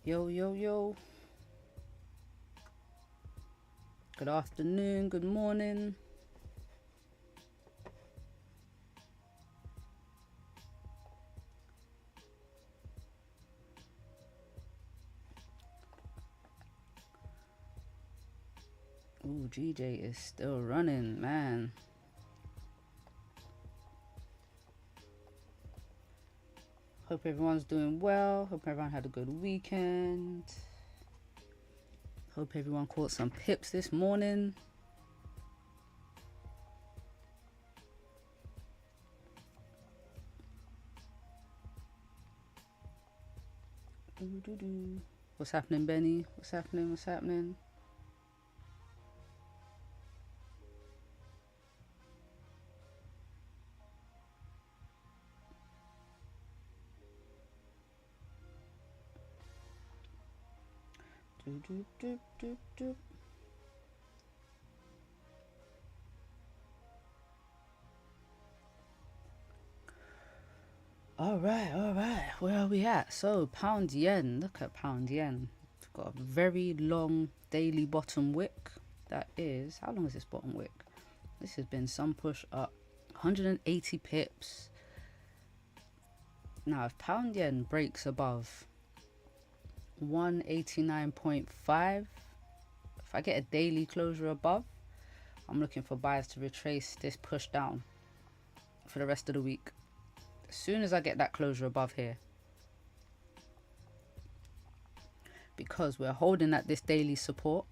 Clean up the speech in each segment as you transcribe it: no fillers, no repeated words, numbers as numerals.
Yo, yo, yo. Good afternoon, good morning. Ooh, GJ is still running, man. Hope everyone's doing well. Hope everyone had a good weekend. Hope everyone caught some pips this morning. What's happening, Benny? What's happening? What's happening? All right. Where are we at? So, pound yen. Look at pound yen. We've got a very long daily bottom wick. That is, how long is this bottom wick? This has been some push up. 180 pips. Now, if pound yen breaks above 189.5, if I get a daily closure above, I'm looking for buyers to retrace this push down for the rest of the week. As soon as I get that closure above here, because we're holding at this daily support,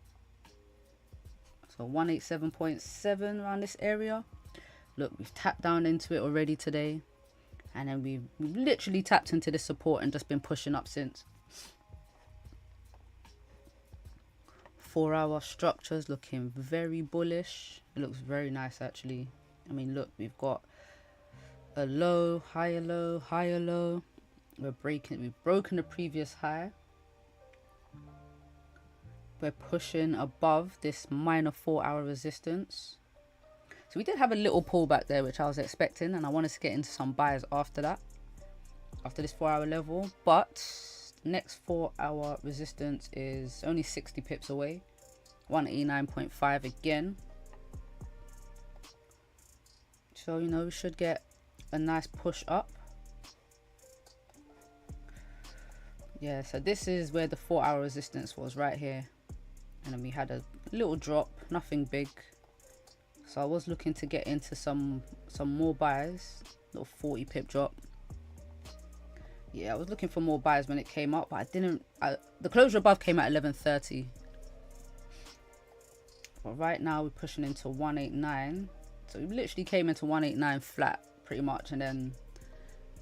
so 187.7 around this area. Look, we've tapped down into it already today, and then we've literally tapped into the support and just been pushing up since. 4-hour structures looking very bullish. It looks very nice, actually. I mean, look, we've got a low, higher low, higher low. We've broken the previous high. We're pushing above this minor 4-hour resistance. So we did have a little pullback there, which I was expecting, and I wanted to get into some buys after that, after this 4-hour level. But next 4-hour resistance is only 60 pips away, 189.5 again. So, you know, we should get a nice push up. Yeah, so this is where the 4-hour resistance was, right here. And then we had a little drop, nothing big. So I was looking to get into some more buys, little 40 pip drop. Yeah, I was looking for more buys when it came up, but I didn't. The closure above came at 11:30. But right now we're pushing into 189. So we literally came into 189 flat pretty much, and then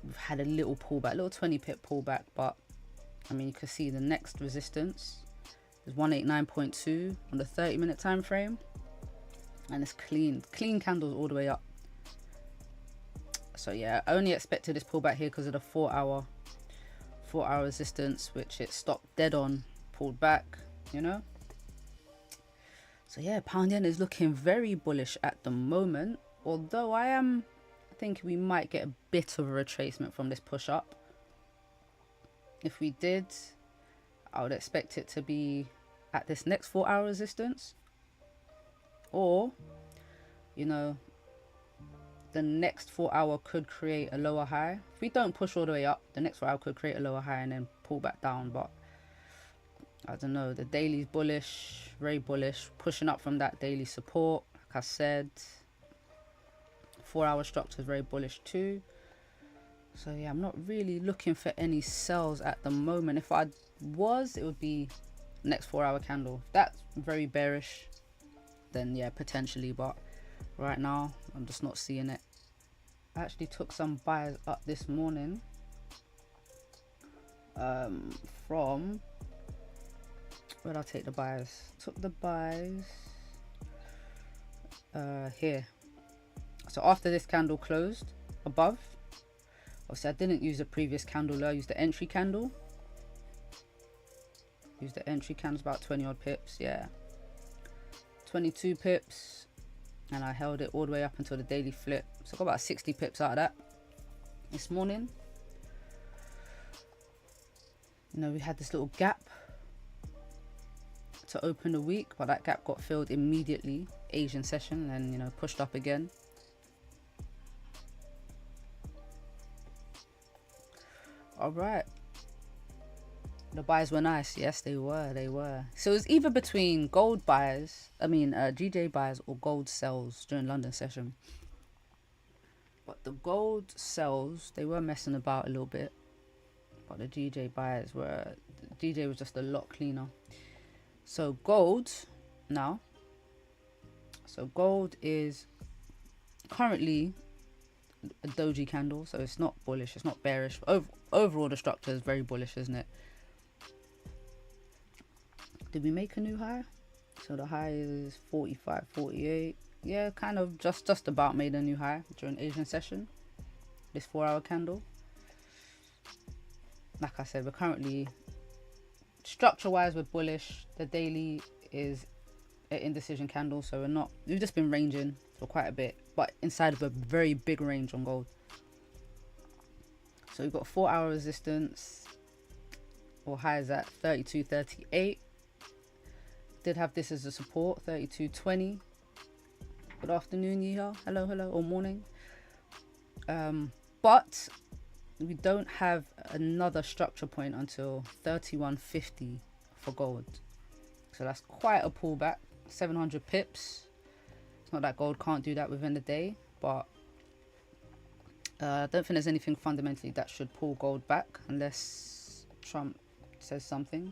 we've had a little pullback, little 20 pip pullback. But I mean, you can see the next resistance is 189.2 on the 30-minute time frame, and it's clean candles all the way up. So yeah, I only expected this pullback here because of the 4-hour resistance, which it stopped dead on, pulled back, you know. So yeah, pound yen is looking very bullish at the moment, although I think we might get a bit of a retracement from this push up. If we did, I would expect it to be at this next 4-hour resistance, or, you know, the next 4-hour could create a lower high. If we don't push all the way up, the next 4-hour could create a lower high and then pull back down. But I don't know, the daily's bullish, very bullish, pushing up from that daily support. Like I said, 4-hour structure is very bullish too. So yeah, I'm not really looking for any sells at the moment. If I was, it would be next 4-hour candle. If that's very bearish, then yeah, potentially. But right now, I'm just not seeing it. I actually took some buys up this morning from, where did I take the buys? Took the buys here. So after this candle closed above, obviously I didn't use the previous candle low, I used the entry candle. Use the entry candles, about 20 odd pips, yeah, 22 pips, and I held it all the way up until the daily flip. So I got about 60 pips out of that this morning. You know, we had this little gap to open the week, but that gap got filled immediately, Asian session, and you know, pushed up again. All right, the buys were nice. Yes, they were. So it was either between gold buys, GJ buys, or gold sells during London session. But the gold sells, they were messing about a little bit, but the GJ was just a lot cleaner. So gold now. So gold is currently a doji candle, so it's not bullish, it's not bearish. Overall, the structure is very bullish, isn't it? Did we make a new high? So the high is 45.48. Yeah, kind of just about made a new high during Asian session. This 4-hour candle. Like I said, we're currently structure-wise, we're bullish. The daily is an indecision candle, so we've just been ranging for quite a bit, but inside of a very big range on gold. So we've got 4-hour resistance, or highs at 32.38. Did have this as a support, 32.20. Good afternoon, Yeehaw. Hello, or morning. But we don't have another structure point until 31.50 for gold. So that's quite a pullback, 700 pips. It's not that gold can't do that within the day, but I don't think there's anything fundamentally that should pull gold back unless Trump says something.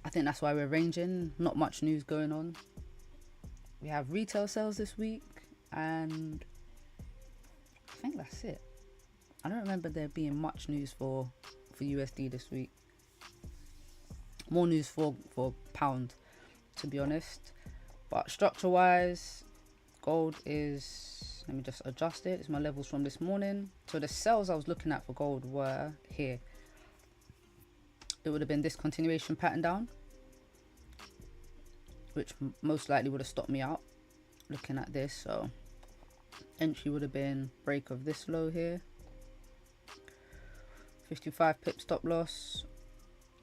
I think that's why we're ranging. Not much news going on. We have retail sales this week, and I think that's it. I don't remember there being much news for USD this week. More news for pound, to be honest. But structure wise, gold is, let me just adjust it. It's my levels from this morning. So the sells I was looking at for gold were here. It would have been this continuation pattern down, which most likely would have stopped me out looking at this. So entry would have been break of this low here, 55 pip stop loss,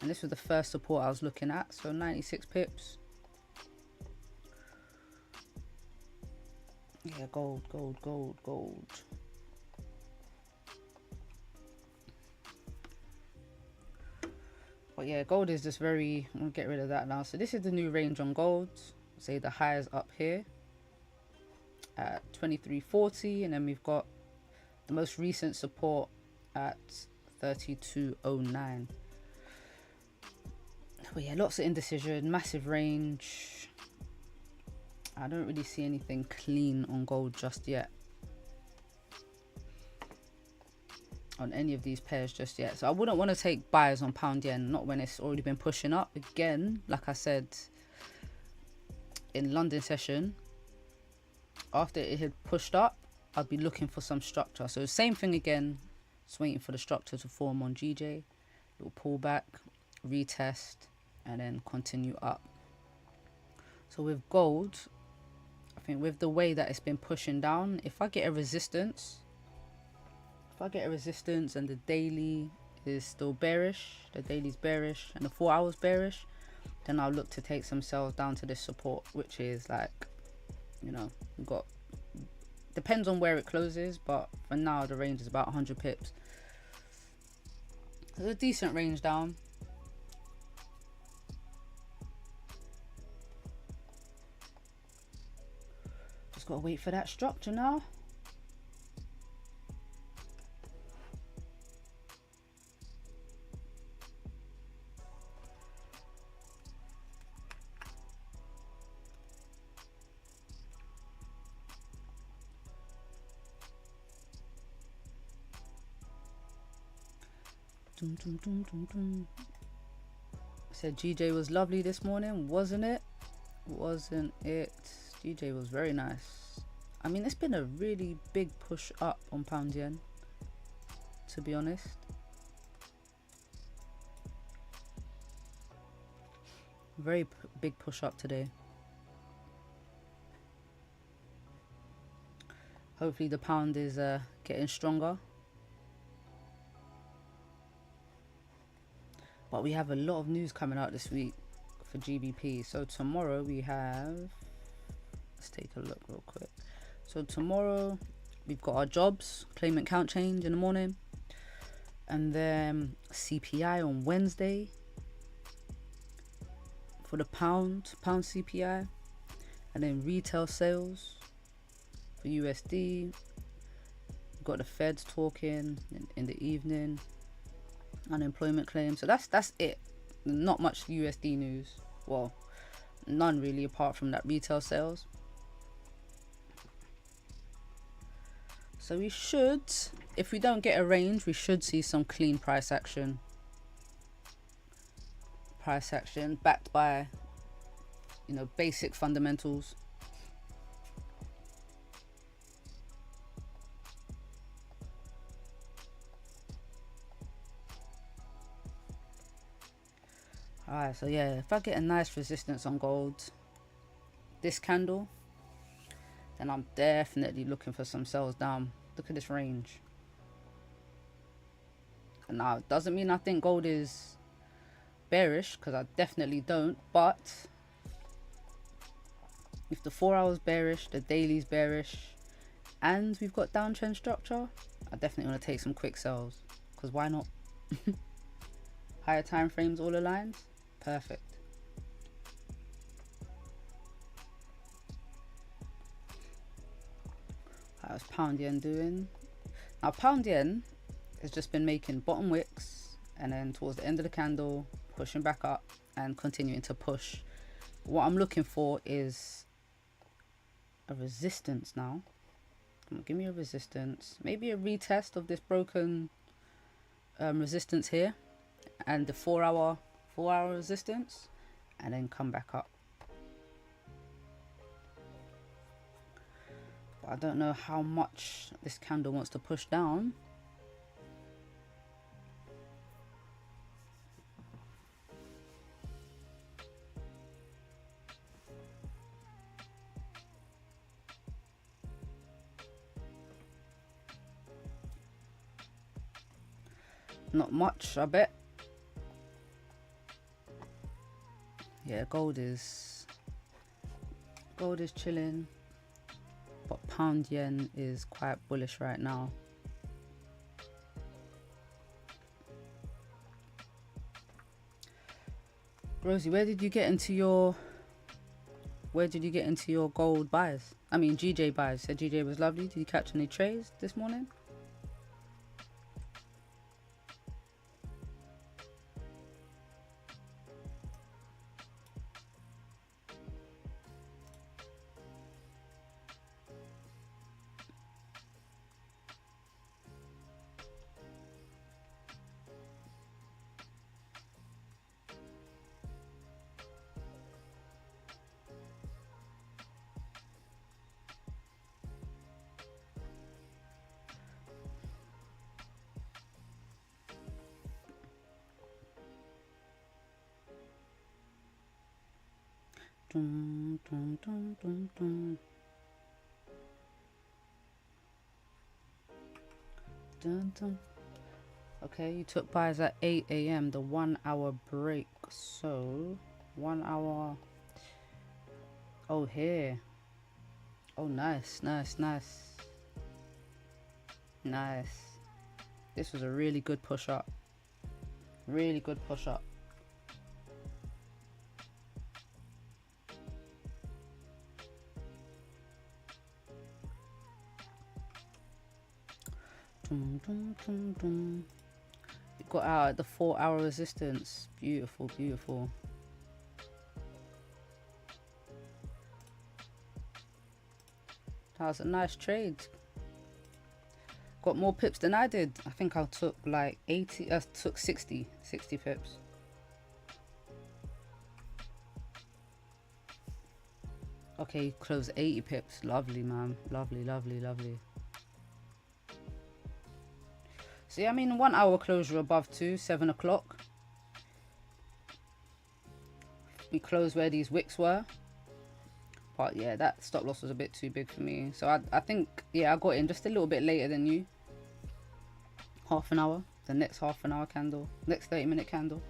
and this was the first support I was looking at, so 96 pips. Yeah, gold. But yeah, gold is just very, I'm gonna get rid of that now. So this is the new range on gold. Say the high is up here at 23.40, and then we've got the most recent support at 32.09. But yeah, lots of indecision, massive range. I don't really see anything clean on gold just yet, on any of these pairs just yet. So I wouldn't want to take buys on pound yen, not when it's already been pushing up again. Like I said in London session, after it had pushed up, I'd be looking for some structure. So same thing again, just waiting for the structure to form on GJ. Little pullback, retest, and then continue up. So with gold, I think with the way that it's been pushing down, if I get a resistance and the daily is still bearish, the daily's bearish and the 4 hours bearish, then I'll look to take some sales down to this support, which is like, you know, we've got, depends on where it closes, but for now the range is about 100 pips. There's a decent range down. Just gotta wait for that structure now. Said GJ was lovely this morning, wasn't it? Wasn't it? GJ was very nice. I mean, it's been a really big push up on pound yen, to be honest. Very big push up today. Hopefully the pound is getting stronger. But we have a lot of news coming out this week for GBP. So tomorrow we have, let's take a look real quick. So tomorrow we've got our jobs, claimant count change in the morning, and then CPI on Wednesday for the pound CPI, and then retail sales for USD. We've got the Feds talking in the evening, unemployment claims. So that's it. Not much USD news. Well, none really, apart from that retail sales. So we should, if we don't get a range, we should see some clean price action. Price action backed by, you know, basic fundamentals. Alright, so yeah, if I get a nice resistance on gold, this candle, then I'm definitely looking for some sells down. Look at this range. And now, it doesn't mean I think gold is bearish, because I definitely don't, but if the 4 hours bearish, the daily's bearish, and we've got downtrend structure, I definitely want to take some quick sells, because why not? Higher time frames all aligned, perfect. How's pound yen doing? Now pound yen has just been making bottom wicks, and then towards the end of the candle pushing back up and continuing to push. What I'm looking for is a resistance now. Come on, give me a resistance, maybe a retest of this broken resistance here, and the 4 hour resistance, and then come back up. But I don't know how much this candle wants to push down. Not much, I bet. Yeah, gold is chilling, but pound yen is quite bullish right now. Rosie, where did you get into your gold buys? I mean GJ buys. Said GJ was lovely. Did you catch any trades this morning? Dun, dun, dun, dun, dun. Dun, dun. Okay, you took buys at 8 AM, the 1 hour break. So 1 hour. Oh, here. Oh, nice. This was a really good push up. Really good push up. Dun, dun, dun, dun. It got out at the 4 hour resistance. Beautiful. That was a nice trade. Got more pips than I did. I think I took like 80, I took 60 pips. Okay, close 80 pips. Lovely, man. Lovely. So yeah, I mean 1 hour closure above 7 o'clock. We closed where these wicks were. But yeah, that stop loss was a bit too big for me. So I think, yeah, I got in just a little bit later than you. Half an hour. The next half an hour candle. Next 30-minute candle.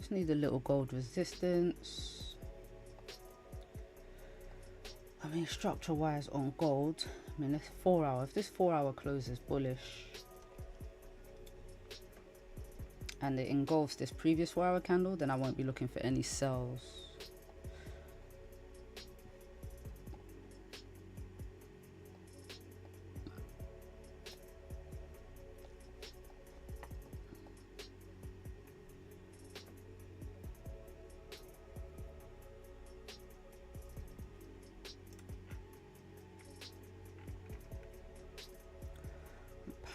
Just need a little gold resistance. I mean, structure wise on gold, I mean, this 4 hour, if this 4 hour close is bullish and it engulfs this previous 4 hour candle, then I won't be looking for any sells.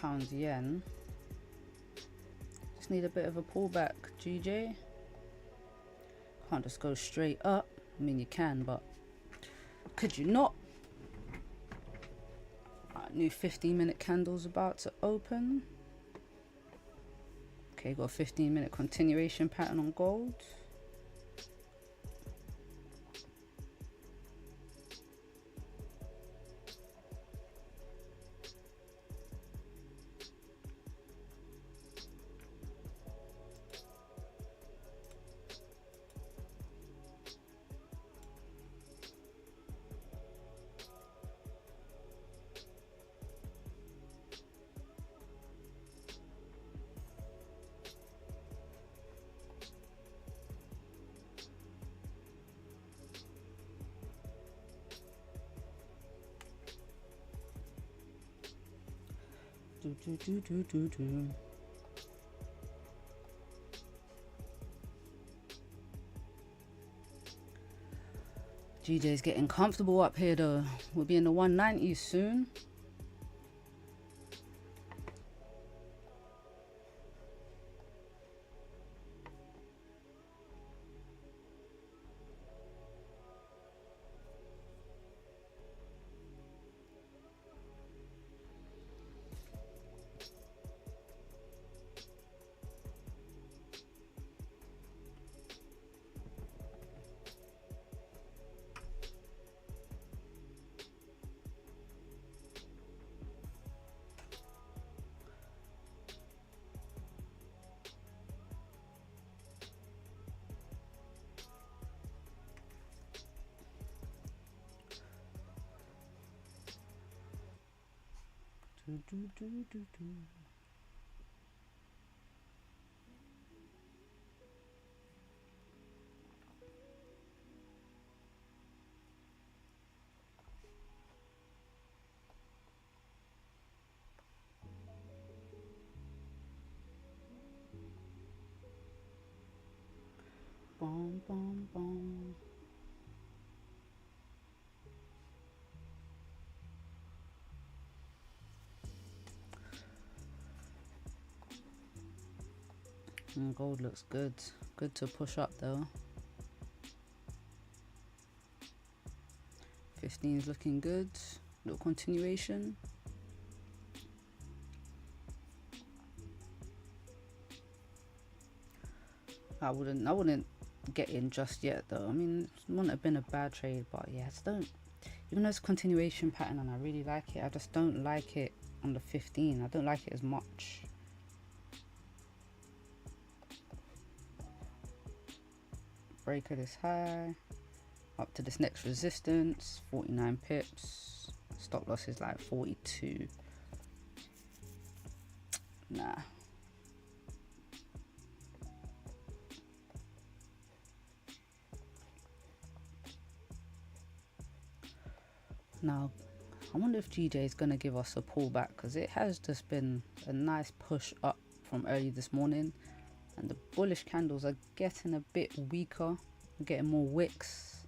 Pound yen, just need a bit of a pullback. GJ, can't just go straight up. I mean, you can, but could you not? New 15-minute candle's about to open. Okay, got a 15-minute continuation pattern on gold. GJ's getting comfortable up here though. We'll be in the 190s soon. Boom, boom, boom. Gold looks good. Good to push up though. 15 is looking good. Little continuation. I wouldn't get in just yet though. I mean, it wouldn't have been a bad trade, but yeah, I just don't, even though it's a continuation pattern and I really like it, I just don't like it on the 15. I don't like it as much. Break of this high, up to this next resistance, 49 pips. Stop loss is like 42. Nah. Now, I wonder if GJ is going to give us a pullback, because it has just been a nice push up from early this morning. And the bullish candles are getting a bit weaker, getting more wicks.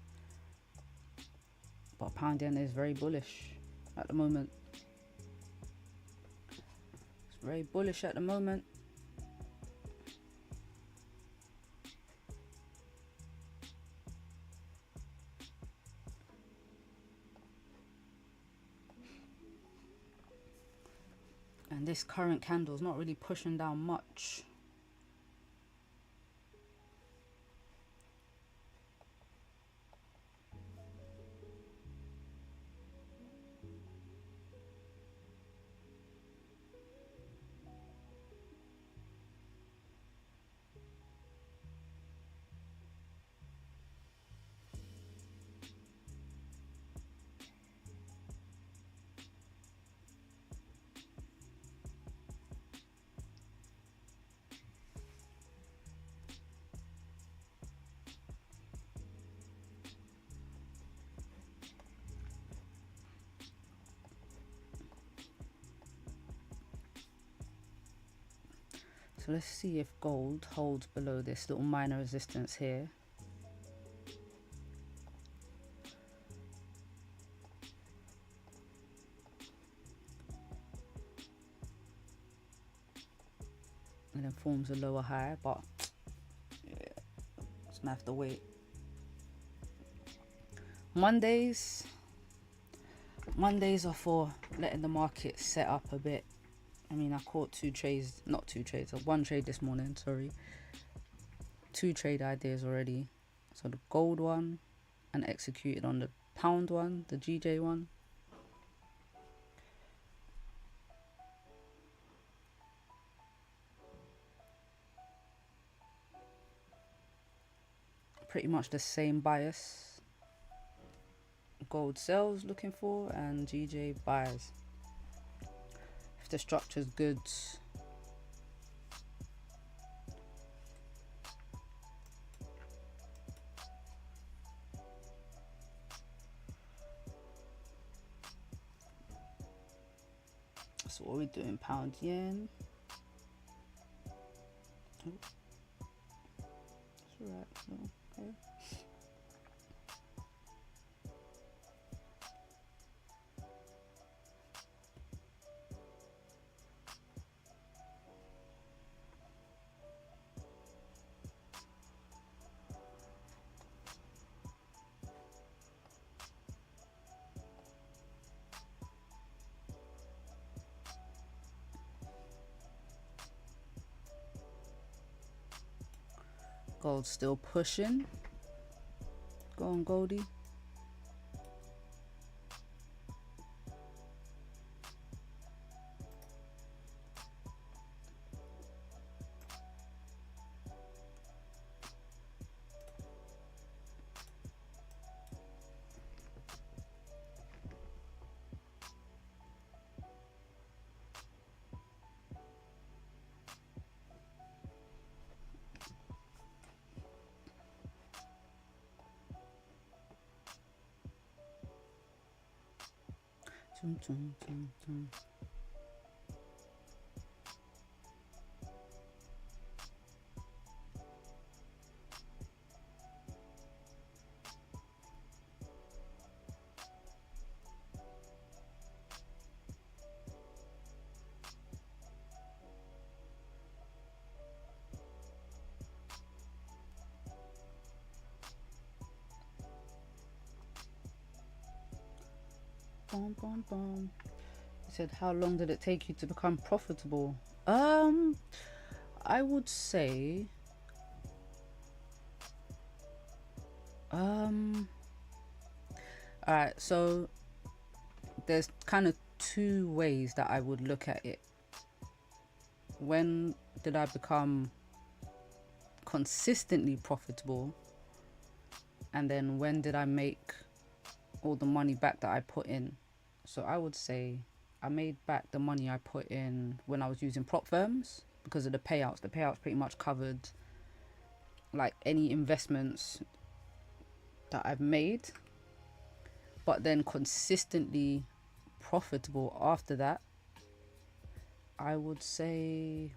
But pound yen is very bullish at the moment. It's very bullish at the moment. And this current candle is not really pushing down much. So let's see if gold holds below this little minor resistance here. And then forms a lower high, but yeah, it's gonna have to wait. Mondays are for letting the market set up a bit. I mean, I caught one trade this morning, sorry. 2 trade ideas already. So the gold one, and executed on the pound one, the GJ one. Pretty much the same bias. Gold sells looking for, and GJ buys. If the structure's good, so what are we doing? Pound yen. Oh. That's right. No, okay. Gold still pushing. Go on, Goldie. Tum, tum, tum, tum. Boom, boom, boom. He said, how long did it take you to become profitable? I would say alright, so there's kind of 2 ways that I would look at it. When did I become consistently profitable? And then when did I make all the money back that I put in? So I would say I made back the money I put in when I was using prop firms because of the payouts. The payouts pretty much covered like any investments that I've made, but then consistently profitable after that, I would say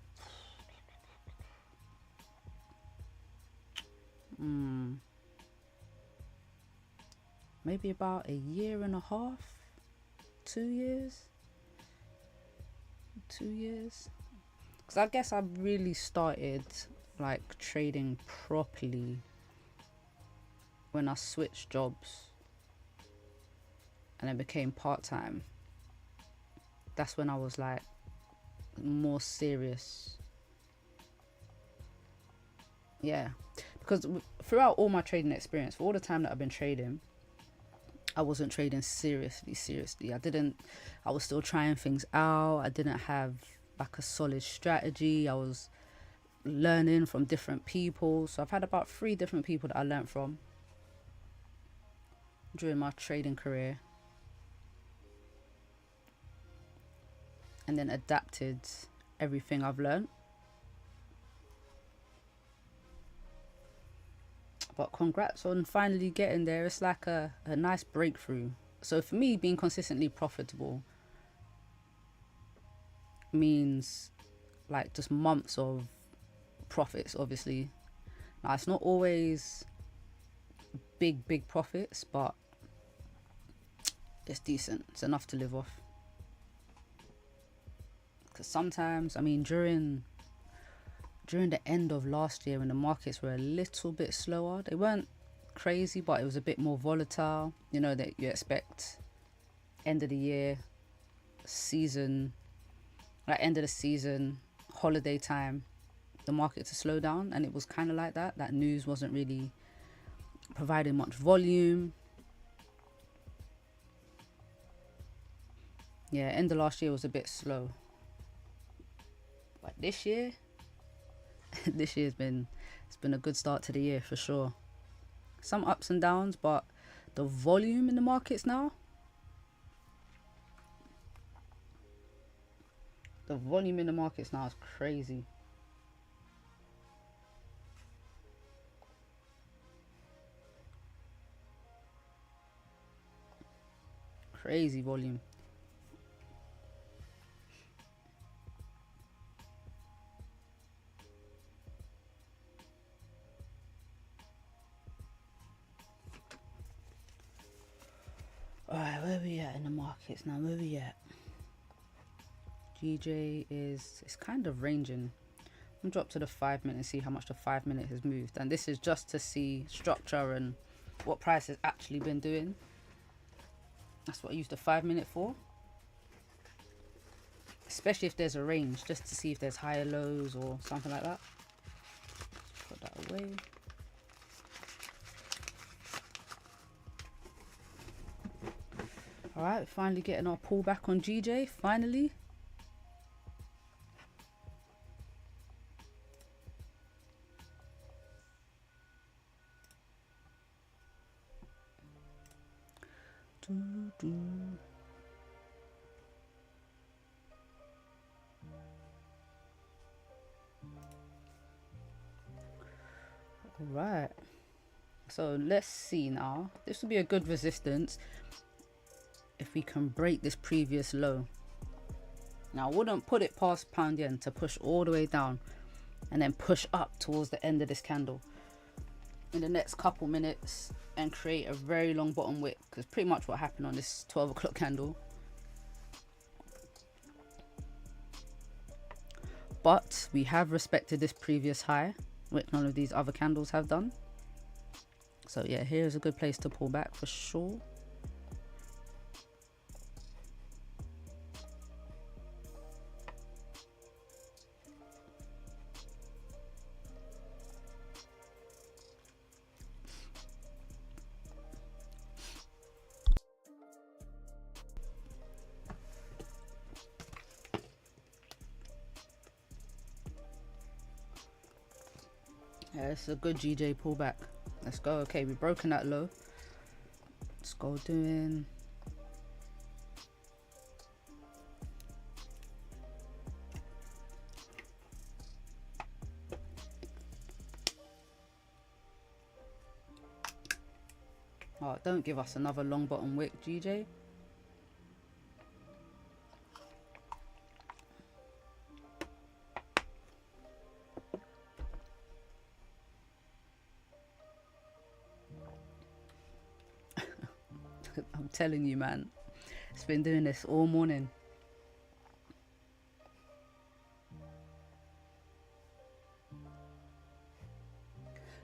maybe about 1.5 years, 2 years. 2 years, because I guess I really started like trading properly when I switched jobs and it became part-time. That's when I was like more serious. Yeah, because throughout all my trading experience, for all the time that I've been trading, I wasn't trading seriously. I was still trying things out. I didn't have like a solid strategy. I was learning from different people. So I've had about 3 different people that I learned from during my trading career, and then adapted everything I've learned. But congrats on finally getting there. It's like a nice breakthrough. So for me, being consistently profitable means like just months of profits, obviously. Now, it's not always big profits, but it's decent. It's enough to live off. Because sometimes, I mean, during the end of last year, when the markets were a little bit slower, they weren't crazy, but it was a bit more volatile. You know, that you expect end of the year, season, like end of the season, holiday time, the market to slow down, and it was kind of like that. That news wasn't really providing much volume. Yeah, end of last year was a bit slow, but this year this year's been a good start to the year for sure. Some ups and downs, but the volume in the markets now, is crazy. Crazy volume. Alright, where are we at in the markets now? Where are we at? GJ it's kind of ranging. I'm gonna drop to the 5 minute and see how much the 5 minute has moved. And this is just to see structure and what price has actually been doing. That's what I use the 5 minute for. Especially if there's a range, just to see if there's higher lows or something like that. Put that away. Alright, finally getting our pullback on GJ, finally. Alright, so let's see now. This will be a good resistance if we can break this previous low. Now, I wouldn't put it past pound yen to push all the way down and then push up towards the end of this candle in the next couple minutes and create a very long bottom wick, because pretty much what happened on this 12 o'clock candle. But we have respected this previous high, which none of these other candles have done. So yeah, here's a good place to pull back for sure. Yeah, it's a good GJ pullback. Let's go. Okay, we've broken that low. Let's go doing. Oh, don't give us another long bottom wick, GJ. I'm telling you, man, it's been doing this all morning.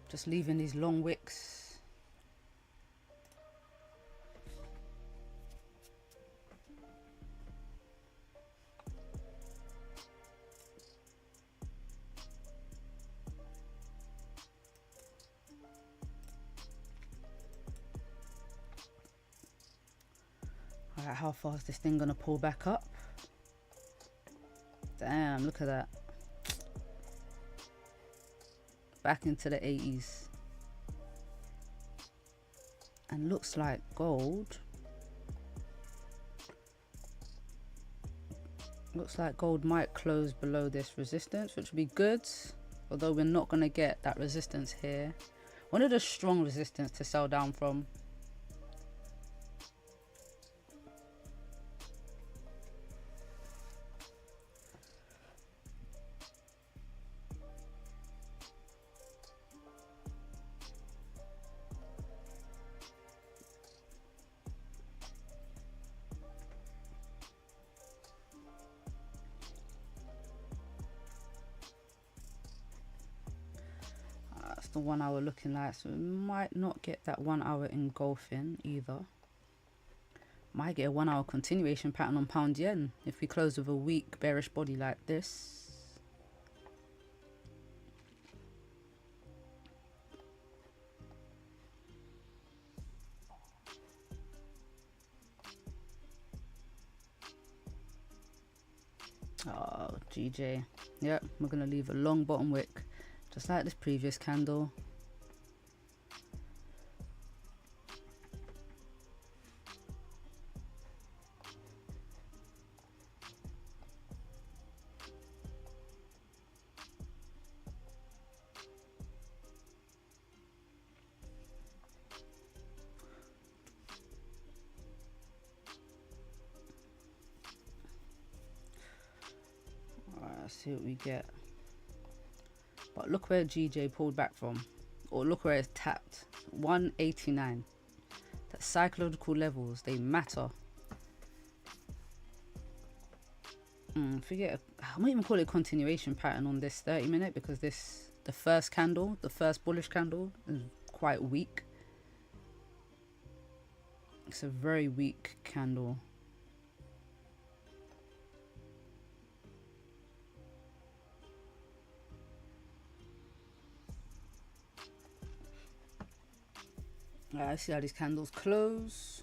Just leaving these long wicks. Alright, how far is this thing gonna pull back up? Damn, look at that. Back into the 80s. And looks like gold. Looks like gold might close below this resistance, which would be good. Although we're not gonna get that resistance here. One of the strong resistance to sell down from. the 1 hour looking like? So we might not get that 1 hour engulfing either. Might get a 1 hour continuation pattern on pound yen if we close with a weak bearish body like this. Oh, GJ. Yep, we're going to leave a long bottom wick, just like this previous candle. Let's see what we get. But look where GJ pulled back from, or look where it's tapped. 189. That psychological levels, they matter. Forget, I might even call it a continuation pattern on this 30-minute, because the first candle, the first bullish candle, is quite weak. It's a very weak candle. I see how these candles close.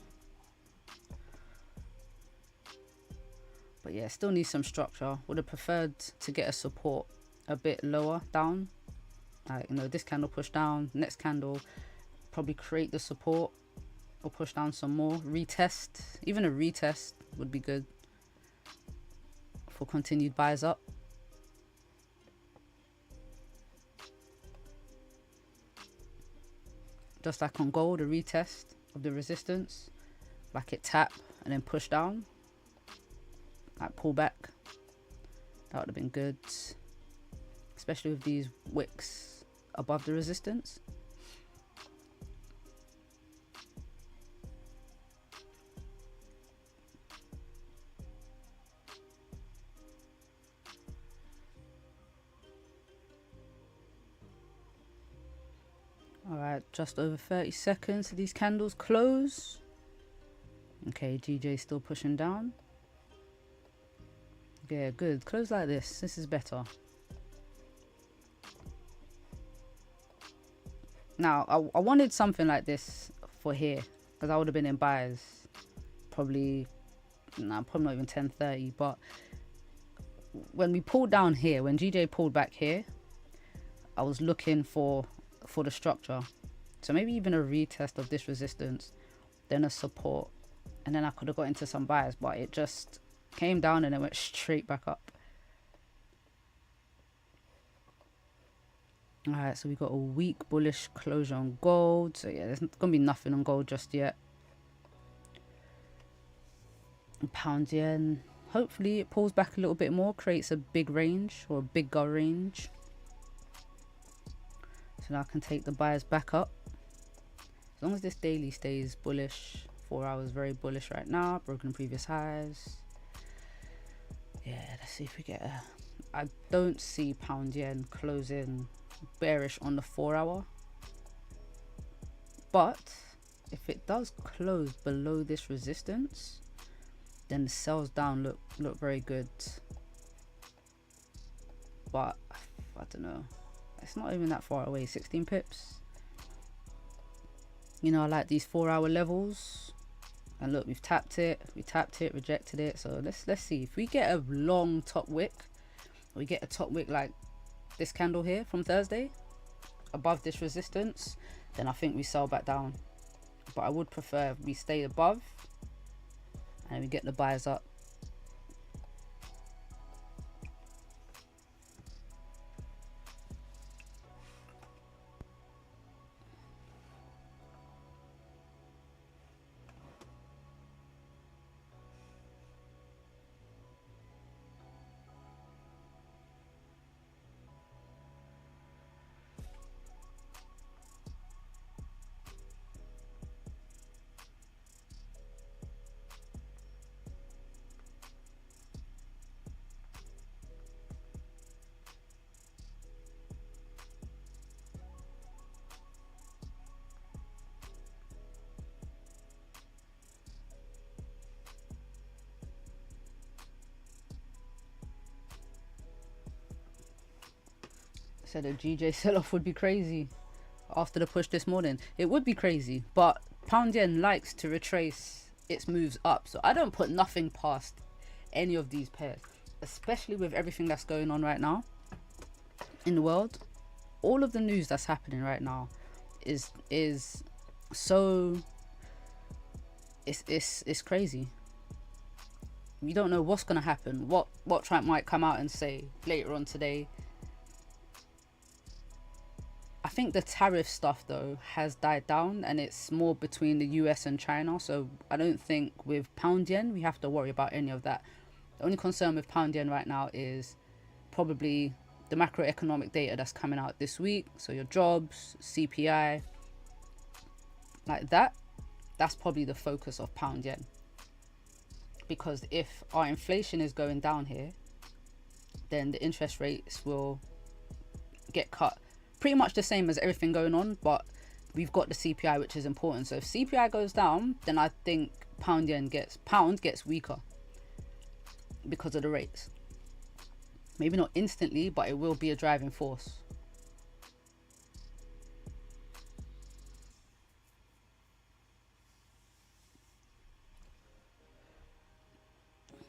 But yeah, still need some structure. Would have preferred to get a support a bit lower down. Like, you know, this candle push down, next candle probably create the support or push down some more. Retest, even a retest would be good for continued buys up. Just like on gold, a retest of the resistance, like it tap and then push down, like pull back. That would have been good, especially with these wicks above the resistance. Alright, just over 30 seconds to these candles close. Okay, GJ still pushing down. Yeah, good. Close like this. This is better. Now, I wanted something like this for here, because I would have been in buys. Probably not even 10:30, but when we pulled down here, when GJ pulled back here, I was looking for the structure, so maybe even a retest of this resistance, then a support, and then I could have got into some buys, but it just came down and it went straight back up. All right, so we got a weak bullish closure on gold, so yeah, there's gonna be nothing on gold just yet. And pound yen, hopefully it pulls back a little bit more, creates a big range or a bigger range. So now I can take the buyers back up. As long as this daily stays bullish, 4 hours very bullish right now, broken previous highs. Yeah, let's see if we get a... I don't see pound yen closing bearish on the 4 hour. But if it does close below this resistance, then the sells down look very good. But I don't know. It's not even that far away, 16 pips. You know, I like these 4 hour levels. And look, we've tapped it, rejected it. So let's see if we get a long top wick. We get a top wick like this candle here from Thursday above this resistance, then I think we sell back down. But I would prefer we stay above and we get the buyers up. said a GJ sell-off would be crazy after the push this morning. It would be crazy, but pound yen likes to retrace its moves up, so I don't put nothing past any of these pairs, especially with everything that's going on right now in the world. All of the news that's happening right now is so it's crazy. We don't know what's gonna happen, what Trump might come out and say later on today. I think the tariff stuff though has died down, and it's more between the US and China, so I don't think with pound yen we have to worry about any of that. The only concern with pound yen right now is probably the macroeconomic data that's coming out this week, so your jobs, CPI, like that. That's probably the focus of pound yen, because if our inflation is going down here, then the interest rates will get cut. Pretty much the same as everything going on, but we've got the CPI, which is important. So if CPI goes down, then I think pound gets weaker because of the rates. Maybe not instantly, but it will be a driving force.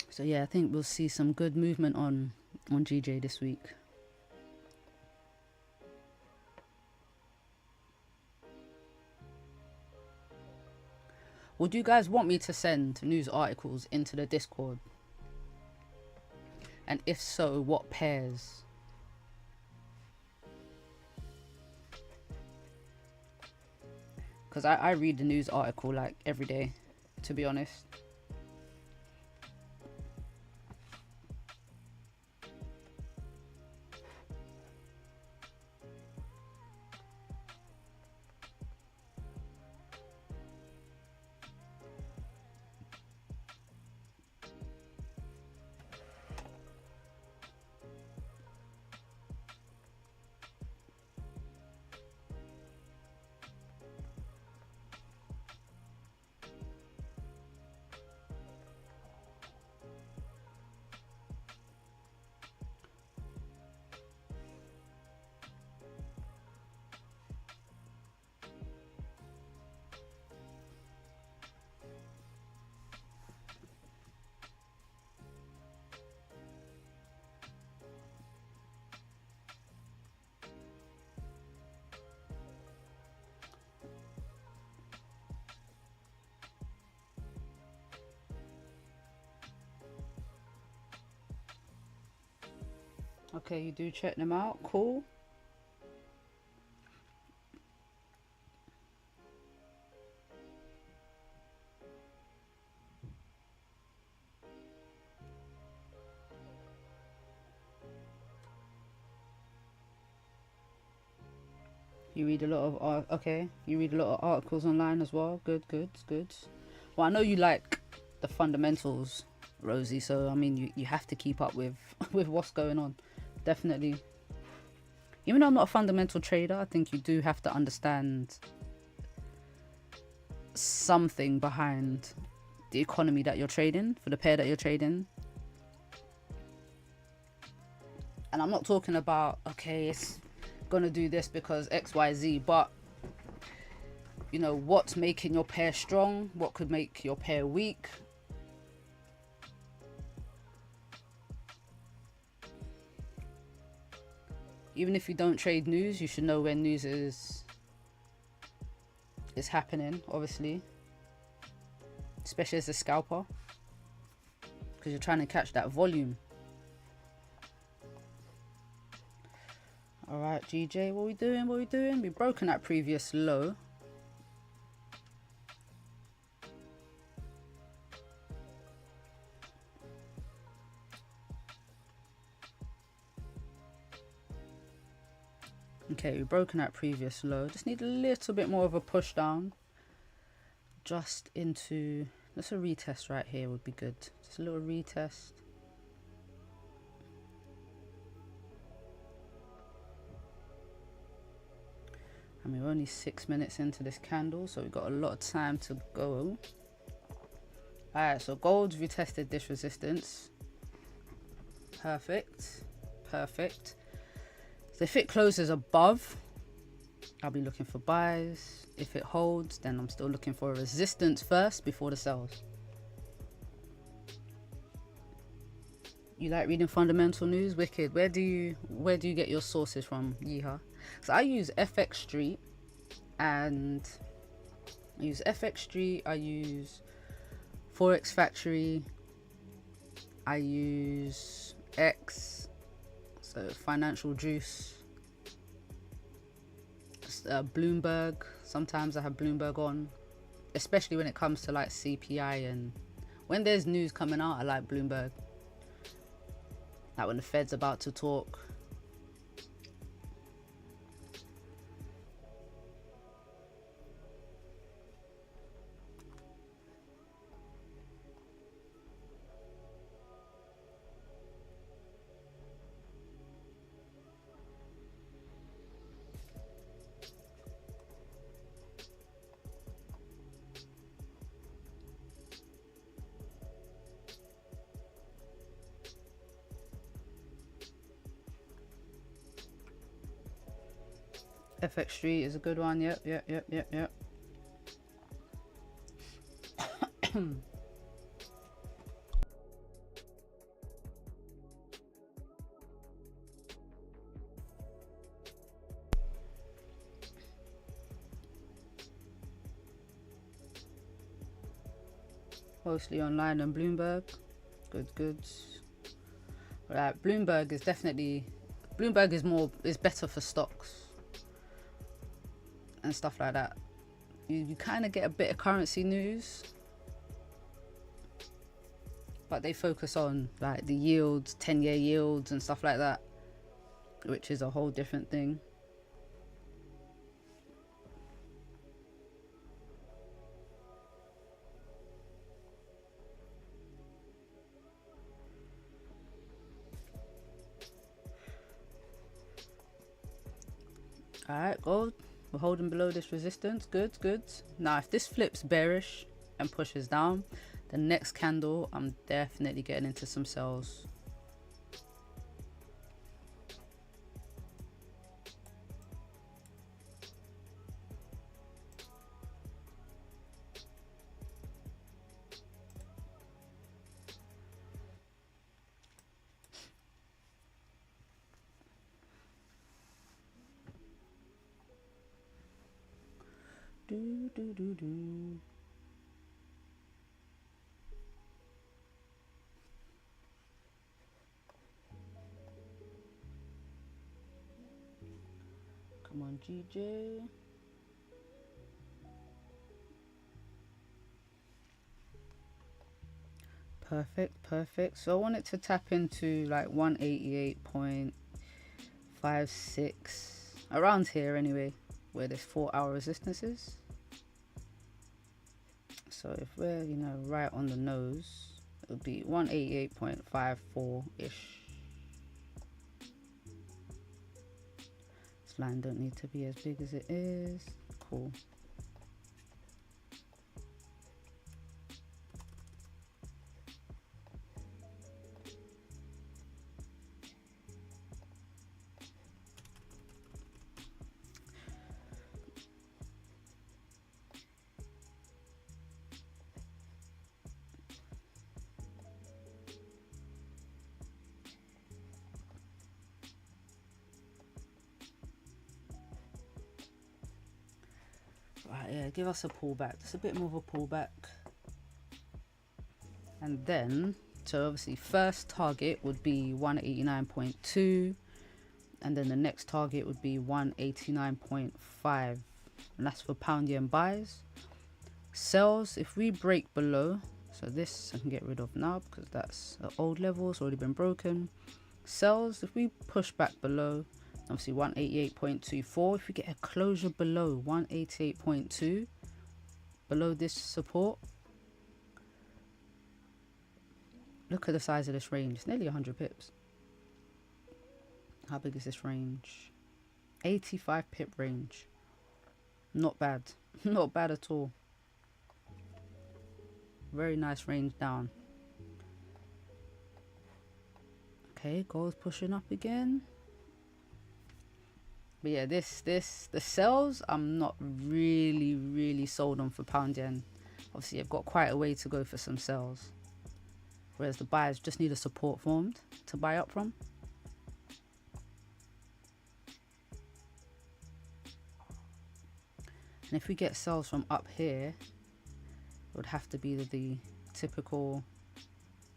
So yeah, I think we'll see some good movement on GJ this week. Would you guys want me to send news articles into the Discord? And if so, what pairs? Because I read the news article like every day, to be honest. Okay, you do check them out. Cool. You read a lot of okay. You read a lot of articles online as well. Good, good, good. Well, I know you like the fundamentals, Rosie. So I mean, you have to keep up with with what's going on. Definitely. Even though I'm not a fundamental trader, I think you do have to understand something behind the economy that you're trading, for the pair that you're trading. And I'm not talking about, okay, it's gonna do this because XYZ, but you know, what's making your pair strong, what could make your pair weak. Even if you don't trade news, you should know when news is happening, obviously, especially as a scalper, because you're trying to catch that volume. All right, GJ, what we doing? What we doing? We've broken that previous low. Okay, we've broken that previous low. Just need a little bit more of a push down. Just into, just a retest right here would be good. Just a little retest. And we're only 6 minutes into this candle, so we've got a lot of time to go. Alright, so gold's retested this resistance. Perfect. Perfect. So if it closes above, I'll be looking for buys. If it holds, then I'm still looking for a resistance first before the sells. You like reading fundamental news? Wicked. Where do you get your sources from, Yeehaw? So I use FX Street, and I use Forex Factory, I use X, so Financial Juice, Bloomberg. Sometimes I have Bloomberg on, especially when it comes to like CPI, and when there's news coming out, I like Bloomberg. Like when the Fed's about to talk. FX Street is a good one. Yep. Mostly online and Bloomberg. Good. Right, Bloomberg is better for stocks and stuff like that. You kind of get a bit of currency news, but they focus on like the yields, 10-year yields and stuff like that, which is a whole different thing. All right, gold. We're holding below this resistance. Good. Now, if this flips bearish and pushes down, the next candle, I'm definitely getting into some sells. Do. Come on, GJ. Perfect. So I want it to tap into like 188.56, around here anyway, where this 4-hour resistance is. So if we're, right on the nose, it would be 188.54-ish. This line don't need to be as big as it is. Cool. Right, yeah, give us a pullback. Just a bit more of a pullback. And then, so obviously first target would be 189.2, and then the next target would be 189.5, and that's for pound yen buys. Sells, if we break below, so this I can get rid of now because that's the old level, it's already been broken. Sells, if we push back below, obviously 188.24, if we get a closure below 188.2, below this support, look at the size of this range. It's nearly 100 pips. How big is this range? 85 pip range. Not bad. Not bad at all. Very nice range down. Okay, gold's pushing up again. But yeah, the sells I'm not really sold on for pound yen. Obviously, I've got quite a way to go for some sells, whereas the buyers just need a support formed to buy up from. And if we get sells from up here, it would have to be the typical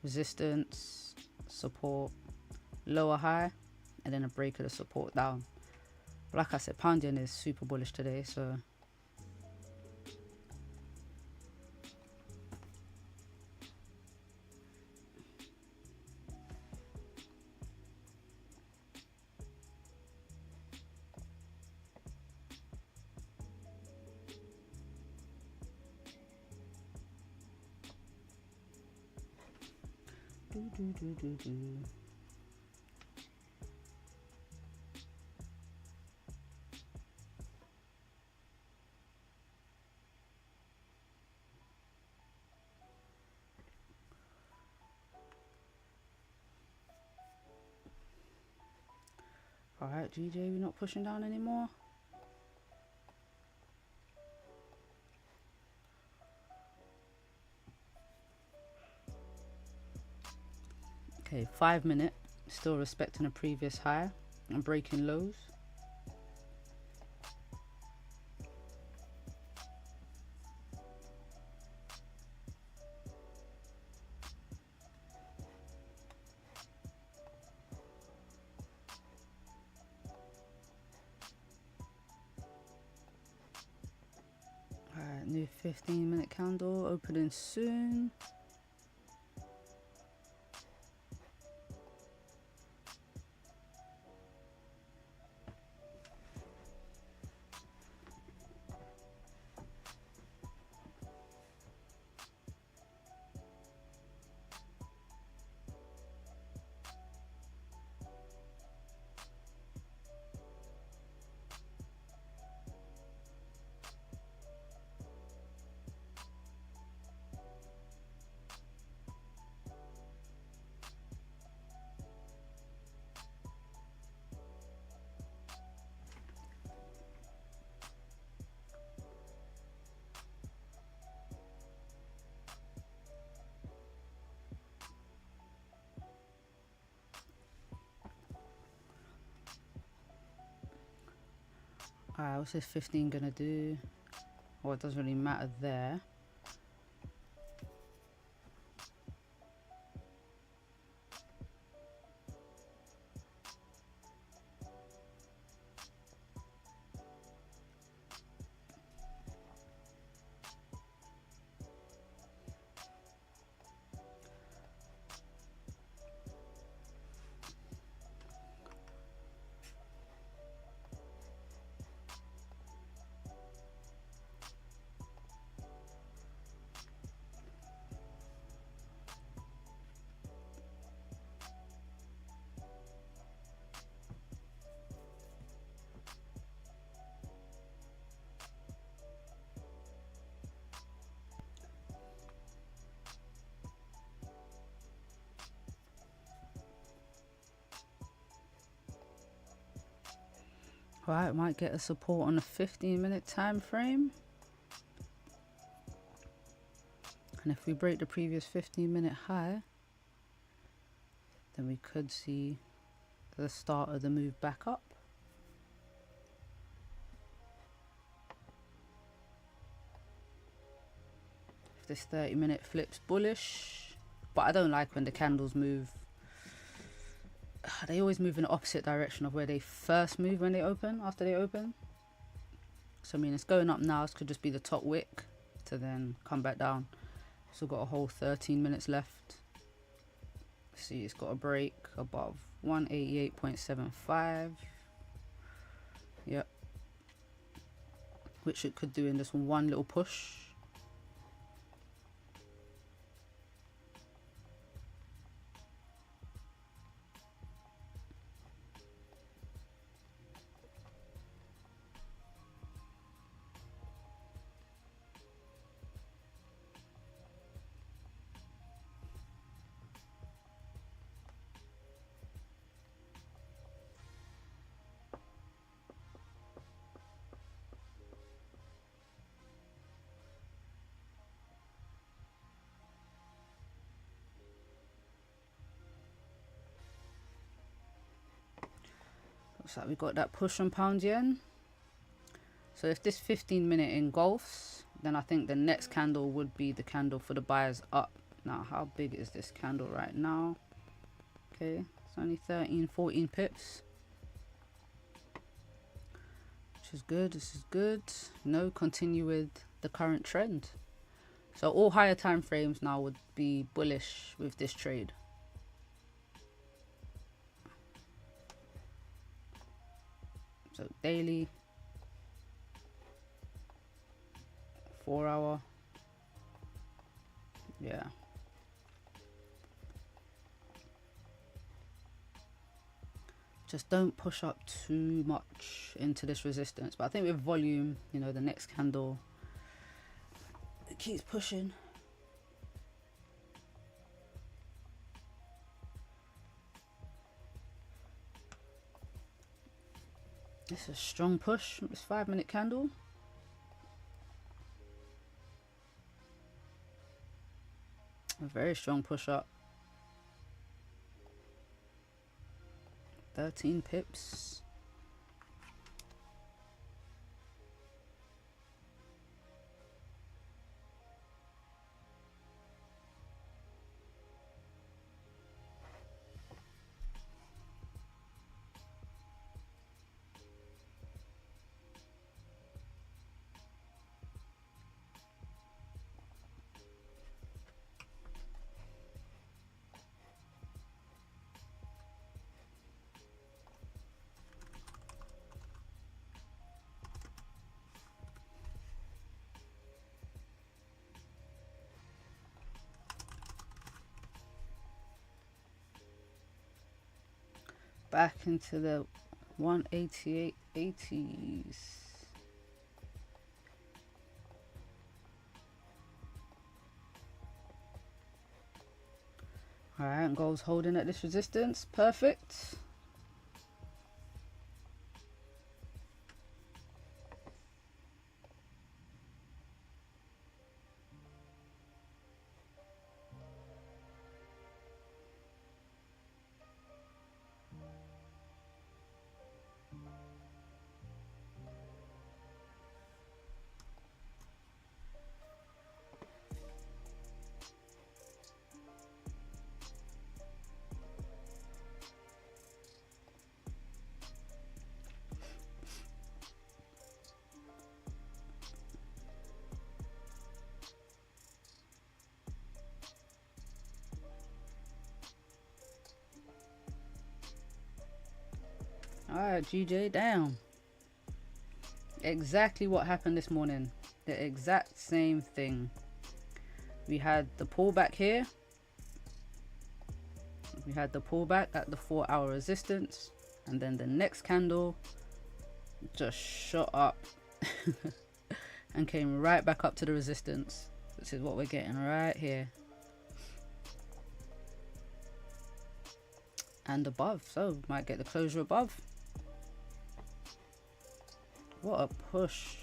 resistance, support, lower high, and then a break of the support down. But like I said, pound yen is super bullish today, so alright, GJ, we're not pushing down anymore. Okay, 5 minute, still respecting a previous high and breaking lows. Alright, new 15-minute candle opening soon. Alright, what's this 15 gonna do? Well, it doesn't really matter there. Right, might get a support on a 15-minute time frame. And if we break the previous 15-minute high, then we could see the start of the move back up. If this 30-minute flips bullish, but I don't like when the candles move. They always move in the opposite direction of where they first move when they open, after they open. So I mean, it's going up now. This could just be the top wick to then come back down. Still got a whole 13 minutes left. See, it's got a break above 188.75. Yep. Which it could do in this one little push. Looks like we got that push on pound yen. So if this 15-minute engulfs, then I think the next candle would be the candle for the buyers up. Now, how big is this candle right now? Okay, it's only 13, 14 pips. Which is good, this is good. No, continue with the current trend. So all higher time frames now would be bullish with this trade. So daily, 4 hour, yeah. Just don't push up too much into this resistance. But I think with volume, you know, the next candle, it keeps pushing. This is a strong push, this 5-minute candle. A very strong push up. 13 pips. Back into the 188.80s. All right, and gold's holding at this resistance. Perfect. All right, GJ down. Exactly what happened this morning. The exact same thing. We had the pullback here. We had the pullback at the 4-hour resistance. And then the next candle just shot up and came right back up to the resistance. This is what we're getting right here. And above. So might get the closure above. What a push.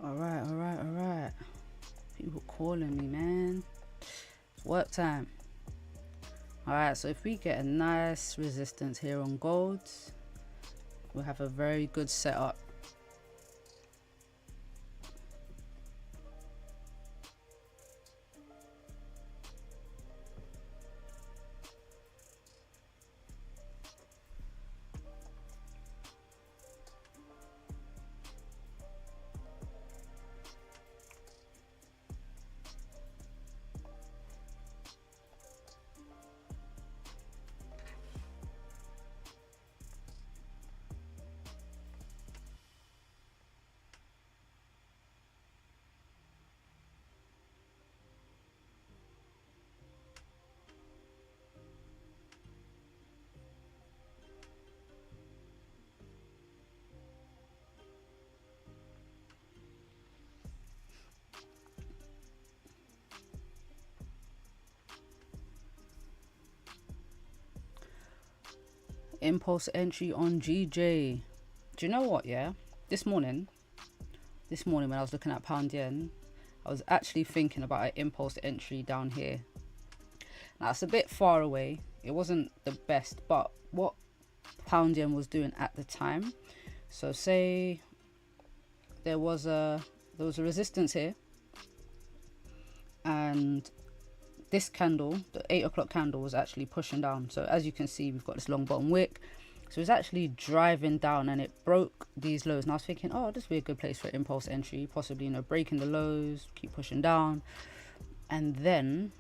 All right. People calling me, man. It's work time. All right, so if we get a nice resistance here on gold, we'll have a very good setup. Impulse entry on GJ. Do you know what? Yeah, this morning when I was looking at pound yen, I was actually thinking about an impulse entry down here. Now it's a bit far away. It wasn't the best, but what pound yen was doing at the time. So say there was a resistance here, and this candle, the 8 o'clock candle, was actually pushing down. So as you can see, we've got this long bottom wick. So it's actually driving down, and it broke these lows. And I was thinking, oh, this would be a good place for impulse entry, possibly, you know, breaking the lows, keep pushing down. And then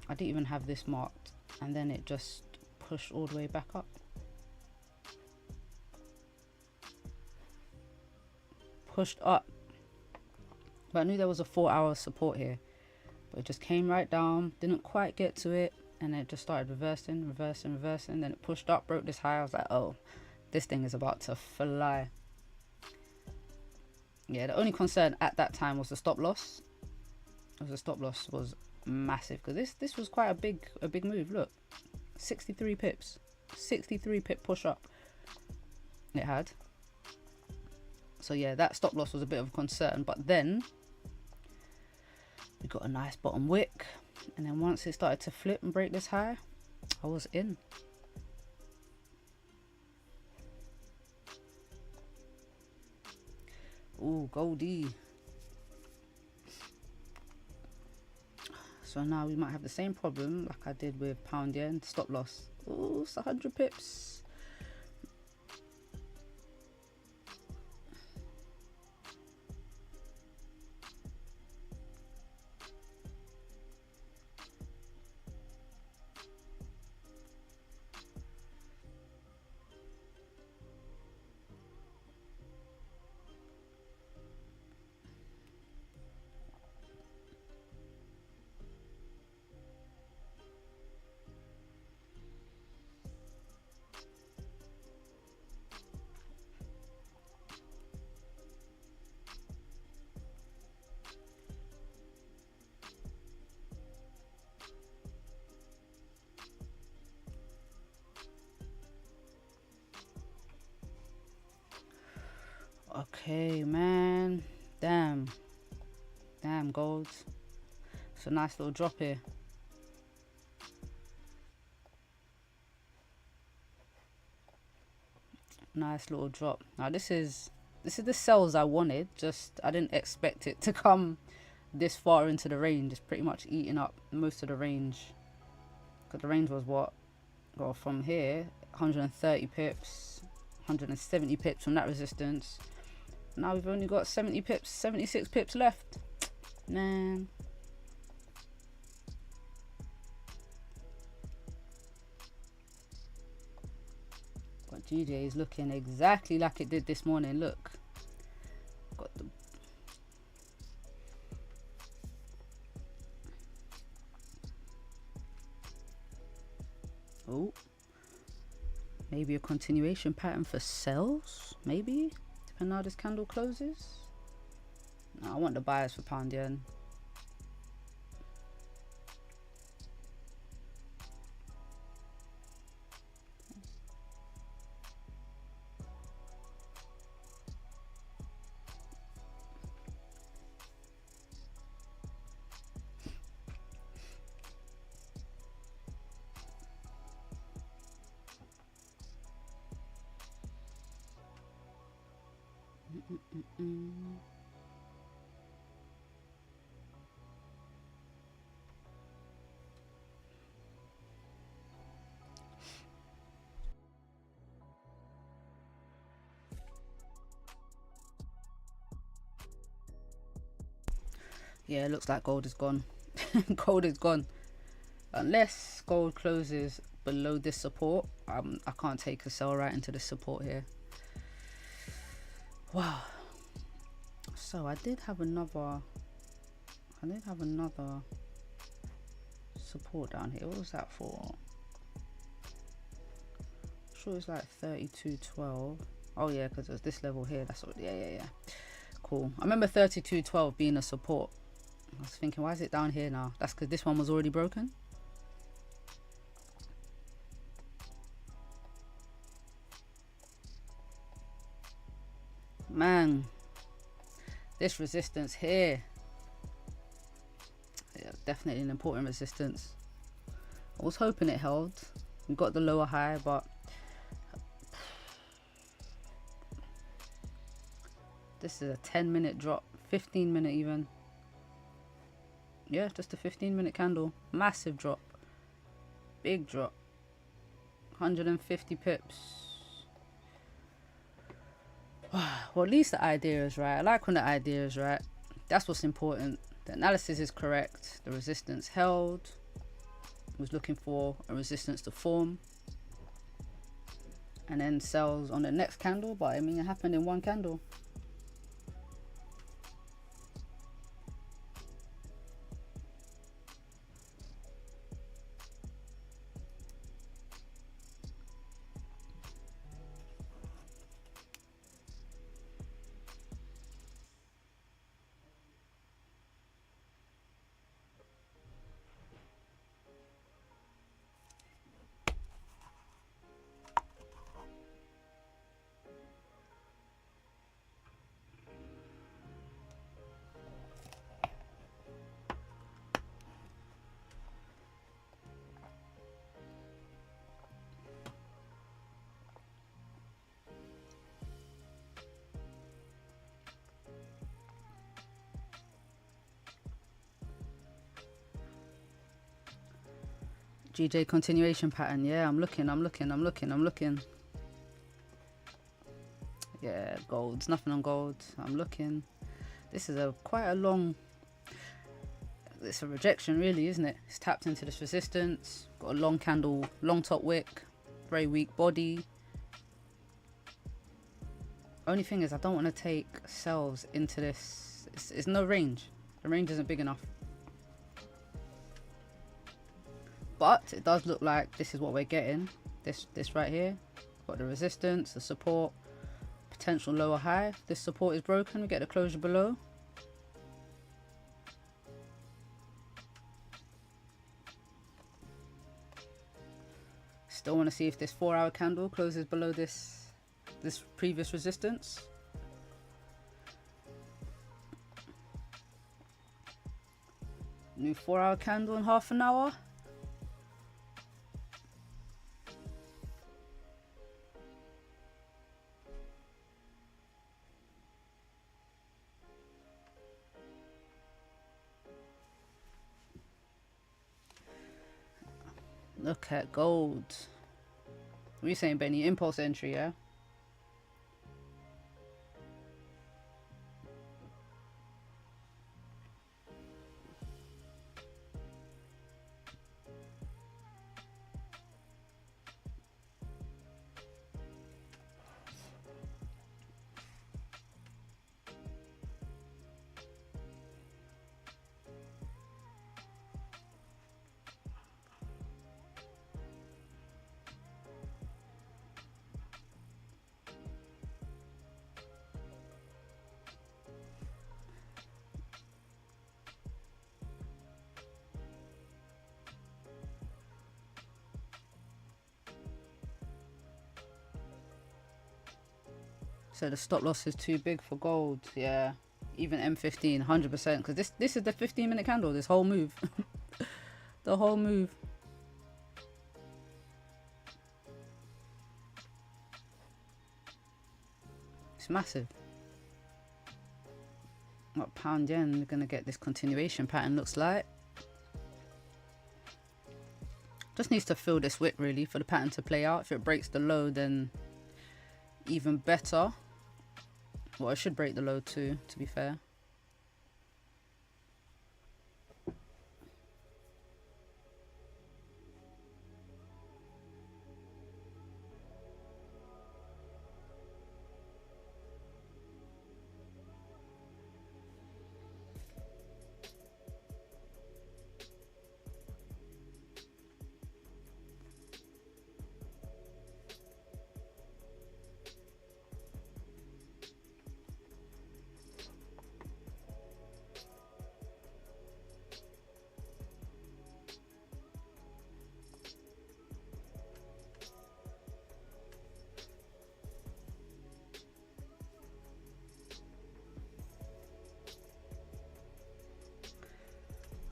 I didn't even have this marked, and then it just pushed all the way back up. Pushed up. But I knew there was a 4-hour support here. But it just came right down, didn't quite get to it, and it just started reversing. Then it pushed up, broke this high. I was like, oh, this thing is about to fly. Yeah, the only concern at that time was the stop loss. The stop loss was massive, because this was quite a big move. Look, 63 pips, 63 pip push up it had. So yeah, that stop loss was a bit of a concern, but then we got a nice bottom wick, and then once it started to flip and break this high, I was in. Ooh, Goldie. So now we might have the same problem like I did with pound yen. Stop loss. Ooh, it's 100 pips. Okay, man. Damn gold. It's a nice little drop here. Nice little drop. Now this is the sells I wanted, just I didn't expect it to come this far into the range. It's pretty much eating up most of the range, because the range was what, well, from here 130 pips, 170 pips from that resistance. Now we've only got 70 pips, 76 pips left. Man. But GJ is looking exactly like it did this morning. Look. Got the oh. Maybe a continuation pattern for sells, maybe? Depending on how this candle closes. No, I want the buyers for pound yen. Yeah, it looks like gold is gone. Gold is gone. Unless gold closes below this support, I can't take a sell right into the support here. Wow. So I did have another support down here. What was that for? I'm sure it's like 32.12. Oh yeah, because it was this level here. That's what. Yeah. Cool. I remember 32.12 being a support. I was thinking, why is it down here now? That's because this one was already broken. Man, this resistance here, yeah, definitely an important resistance. I was hoping it held. We got the lower high, but this is a 10-minute drop, 15-minute even. Yeah, just a 15-minute candle. Massive drop. Big drop. 150 pips. Well, at least the idea is right. I like when the idea is right. That's what's important. The analysis is correct. The resistance held. Was looking for a resistance to form. And then sells on the next candle. But I mean, it happened in one candle. GJ continuation pattern. Yeah, I'm looking. Yeah, gold's nothing on gold. I'm looking. This is quite a long. It's a rejection, really, isn't it? It's tapped into this resistance. Got a long candle, long top wick, very weak body. Only thing is, I don't want to take sells into this. It's no range. The range isn't big enough. But it does look like this is what we're getting. This right here. Got the resistance, the support, potential lower high. If this support is broken, we get the closure below. Still want to see if this 4-hour candle closes below this previous resistance. New 4-hour candle in half an hour. Look at gold. What are you saying, Benny? Impulse entry, yeah? So the stop loss is too big for gold. Yeah, even M15, 100%. Because this is the 15-minute candle. This whole move, the whole move. It's massive. What pound yen? We're gonna get this continuation pattern, looks like. Just needs to fill this wick really for the pattern to play out. If it breaks the low, then even better. Well, it should break the low too, to be fair.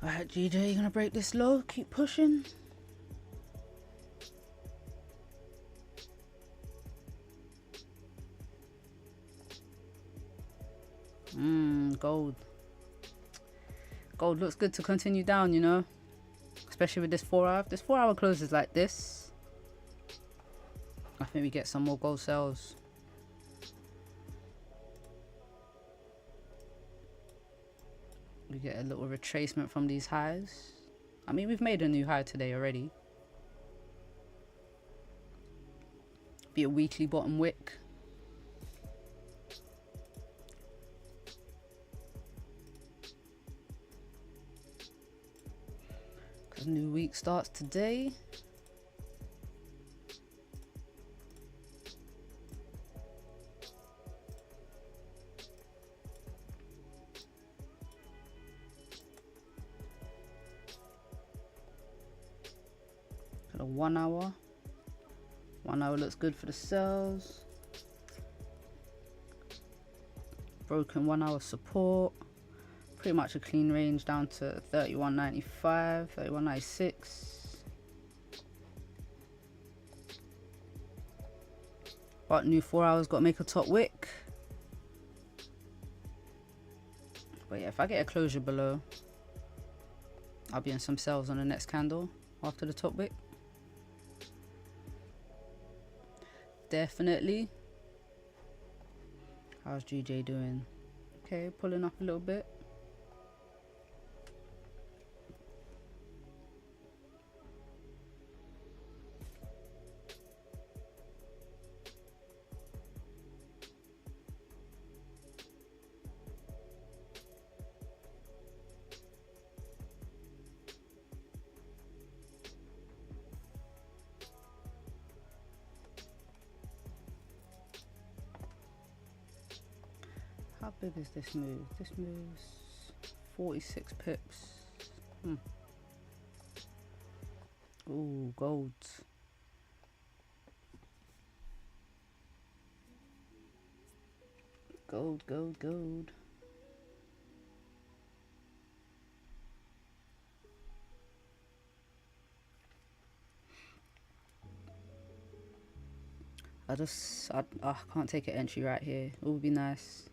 Alright, GJ, you gonna break this low? Keep pushing. Gold. Gold looks good to continue down, you know. Especially with this 4 hour. If this 4 hour closes like this, I think we get some more gold sales. We get a little retracement from these highs. I mean, we've made a new high today already. Be a weekly bottom wick. Because new week starts today. Got a 1 hour. 1 hour looks good for the sells. Broken 1 hour support. Pretty much a clean range down to 31.95, 31.96. But new 4 hours got to make a top wick. But yeah, if I get a closure below, I'll be in some sells on the next candle after the top wick. Definitely. How's GJ doing? Okay, pulling up a little bit. How big is this move? This moves 46 pips. Ooh, gold. Gold, gold, gold. I can't take an entry right here. It would be nice.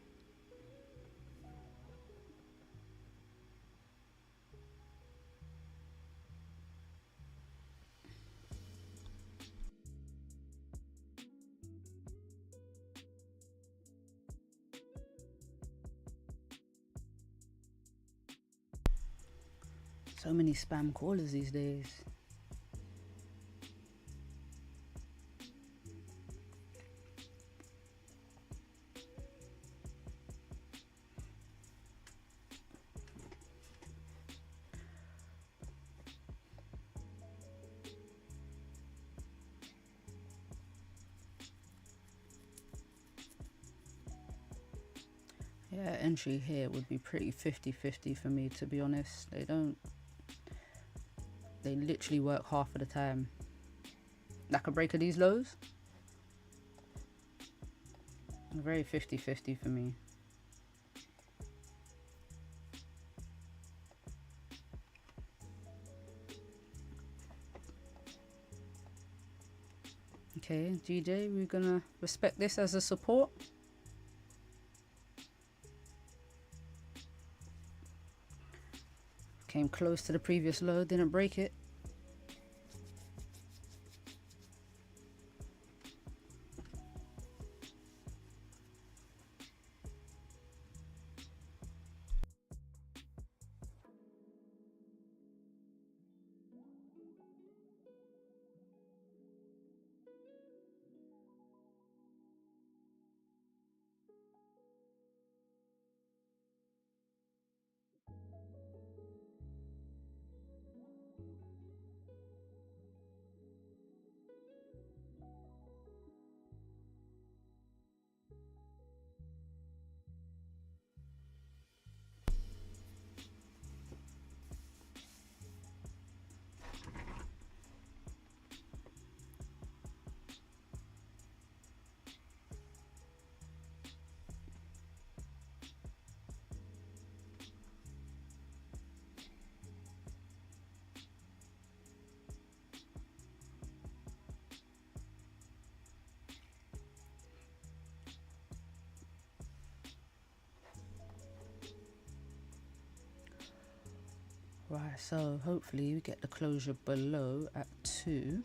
So many spam callers these days. Yeah, entry here would be pretty 50-50 for me, to be honest. They literally work half of the time. Like a break of these lows. Very 50-50 for me. Okay, GJ, we're gonna respect this as a support. Came close to the previous low, didn't break it. Right, so hopefully we get the closure below at 2.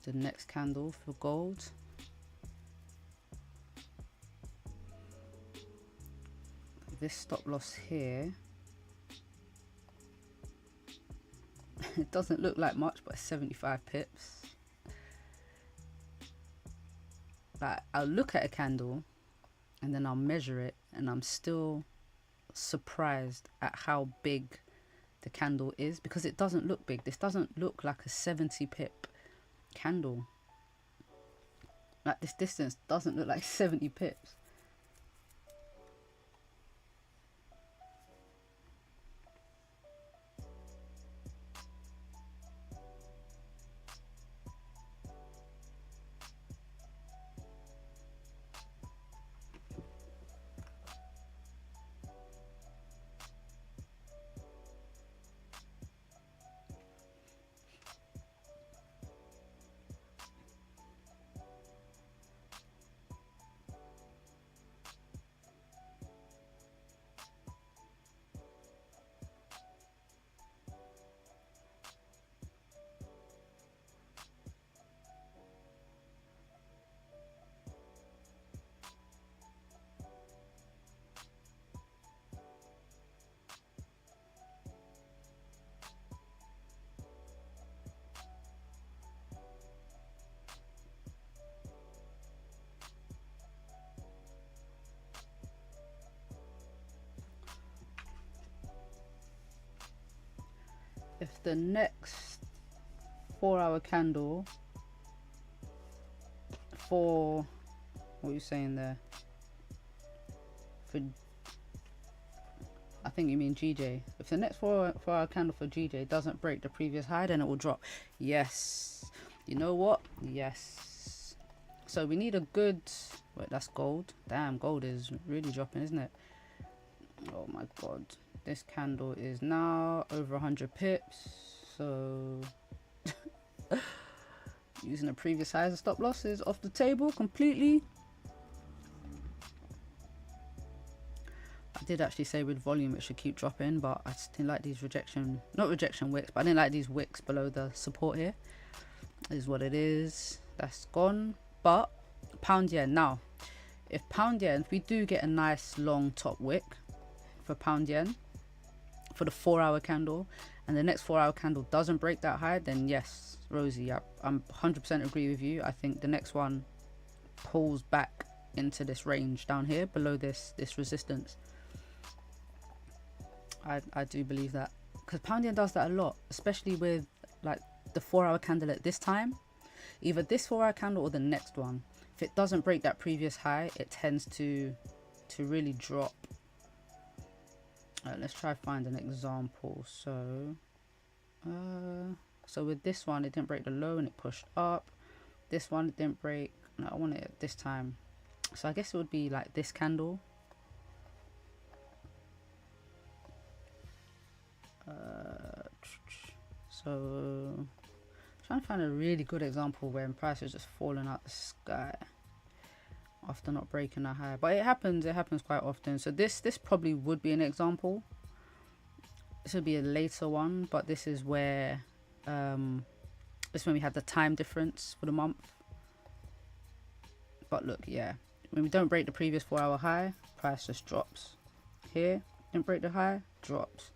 The next candle for gold. This stop loss here, it doesn't look like much, but it's 75 pips. Like, I'll look at a candle and then I'll measure it, and I'm still surprised at how big the candle is, because it doesn't look big. This doesn't look like a 70 pip candle. Like, this distance doesn't look like 70 pips. If the next 4-hour candle for, what are you saying there? For, I think you mean GJ. If the next 4-hour candle for GJ doesn't break the previous high, then it will drop. Yes. You know what? Yes. So we need a good, wait, that's gold. Damn, gold is really dropping, isn't it? Oh my God. This candle is now over 100 pips, so using the previous highs as stop losses off the table completely. I did actually say with volume it should keep dropping, but I just didn't like these not rejection wicks, but I didn't like these wicks below the support here. This is what it is. That's gone. But pound yen now, if we do get a nice long top wick for pound yen for the 4-hour candle, and the next 4-hour candle doesn't break that high, then yes, Rosie, I'm 100% agree with you. I think the next one pulls back into this range down here below this resistance. I do believe that, because pound yen does that a lot, especially with like the 4-hour candle at this time, either this 4-hour candle or the next one. If it doesn't break that previous high, it tends to really drop. Let's try find an example. So so with this one, it didn't break the low and it pushed up. This one, it didn't break. No, I want it at this time. So I guess it would be like this candle. So trying to find a really good example when price is just falling out the sky after not breaking a high, but it happens quite often. So this probably would be an example. This will be a later one, but this is where this is when we have the time difference for the month. But look, yeah, when we don't break the previous 4-hour high, price just drops. Here, don't break the high, drops.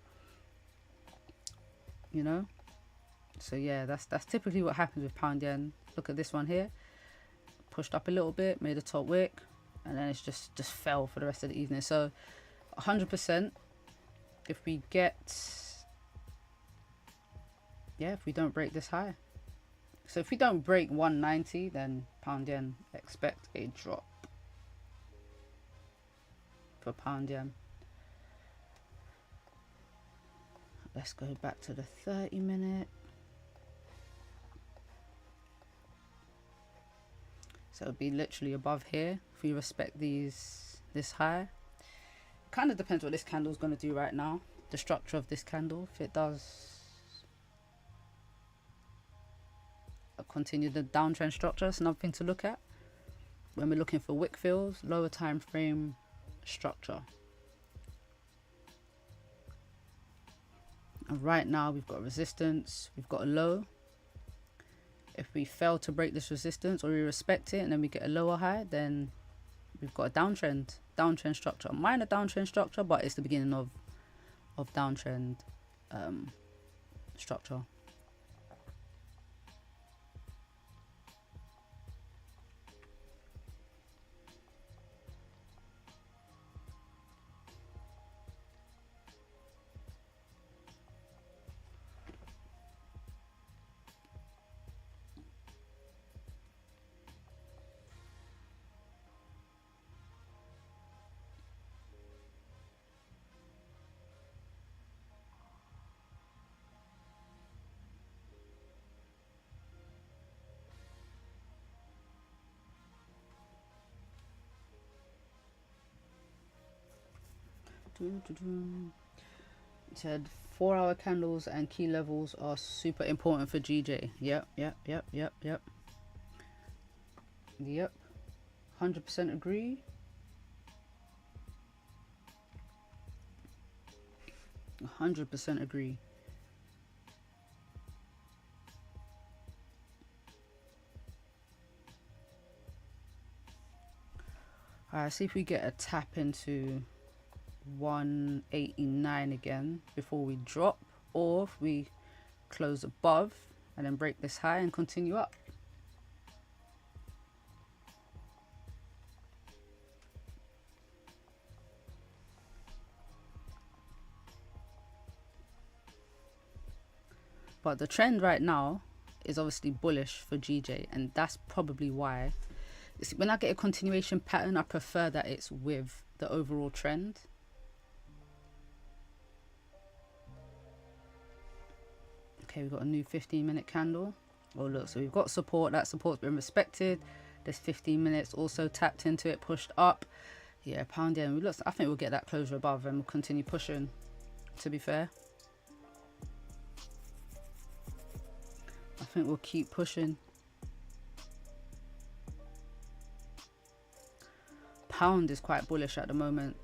You know, so yeah, that's typically what happens with pound yen. Look at this one here, pushed up a little bit, made a top wick, and then it's just fell for the rest of the evening. So 100%, if we get, yeah, if we don't break this high, so if we don't break 190, then pound yen, expect a drop for pound yen. Let's go back to the 30-minute. So it'll be literally above here if we respect this high. Kind of depends what this candle is going to do right now, the structure of this candle. If it does continue the downtrend structure, it's another thing to look at when we're looking for wick fills, lower time frame structure. And right now we've got resistance, we've got a low. If we fail to break this resistance or we respect it and then we get a lower high, then we've got a downtrend structure, minor downtrend structure, but it's the beginning of downtrend structure. It said 4-hour candles and key levels are super important for GJ. Yep. 100% agree. 100% agree. Alright, see if we get a tap into 189 again before we drop, or if we close above and then break this high and continue up. But the trend right now is obviously bullish for GJ, and that's probably why. See, when I get a continuation pattern, I prefer that it's with the overall trend. Okay, we've got a new 15-minute candle. Oh look, so we've got support. That support's been respected. This 15 minutes also tapped into it, pushed up. Yeah, pound yen. I think we'll get that closure above and we'll continue pushing, to be fair. I think we'll keep pushing. Pound is quite bullish at the moment.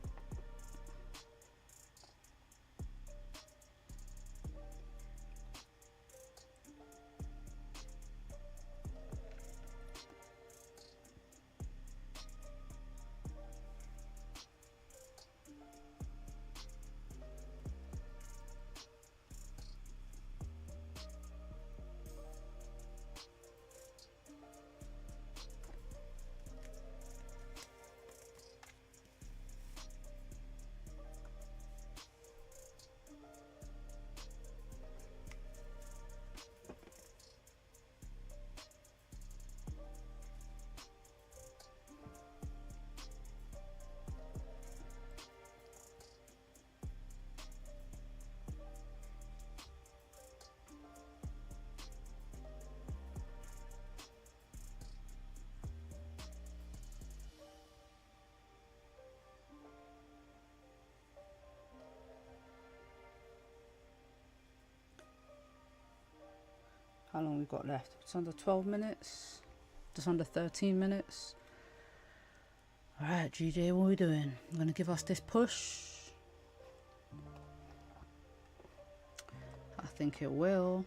How long we got left? It's under 12 minutes. Just under 13 minutes. Alright, GJ, what are we doing? I'm going to give us this push. think it will.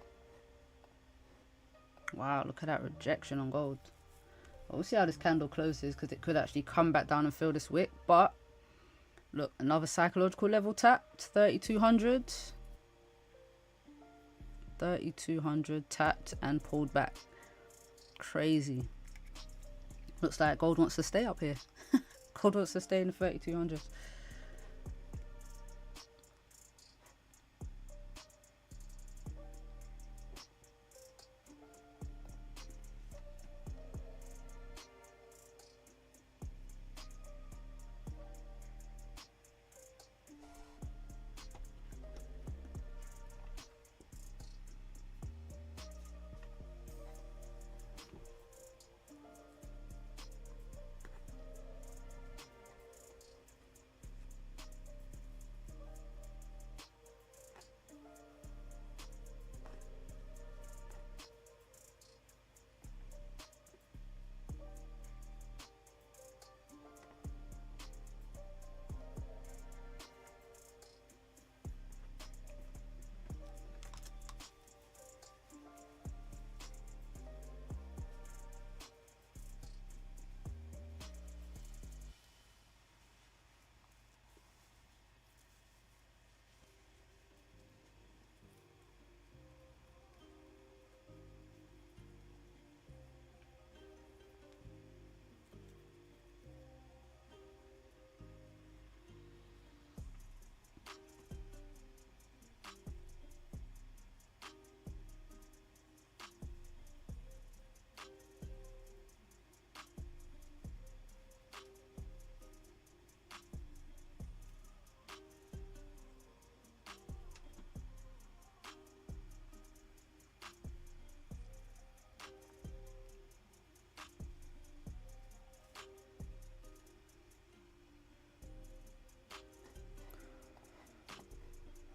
Wow, look at that rejection on gold. Well, we'll see how this candle closes, because it could actually come back down and fill this wick. But look, another psychological level tapped, 3200. 3200 tapped and pulled back. Crazy. Looks like gold wants to stay up here. Gold wants to stay in the 3200s.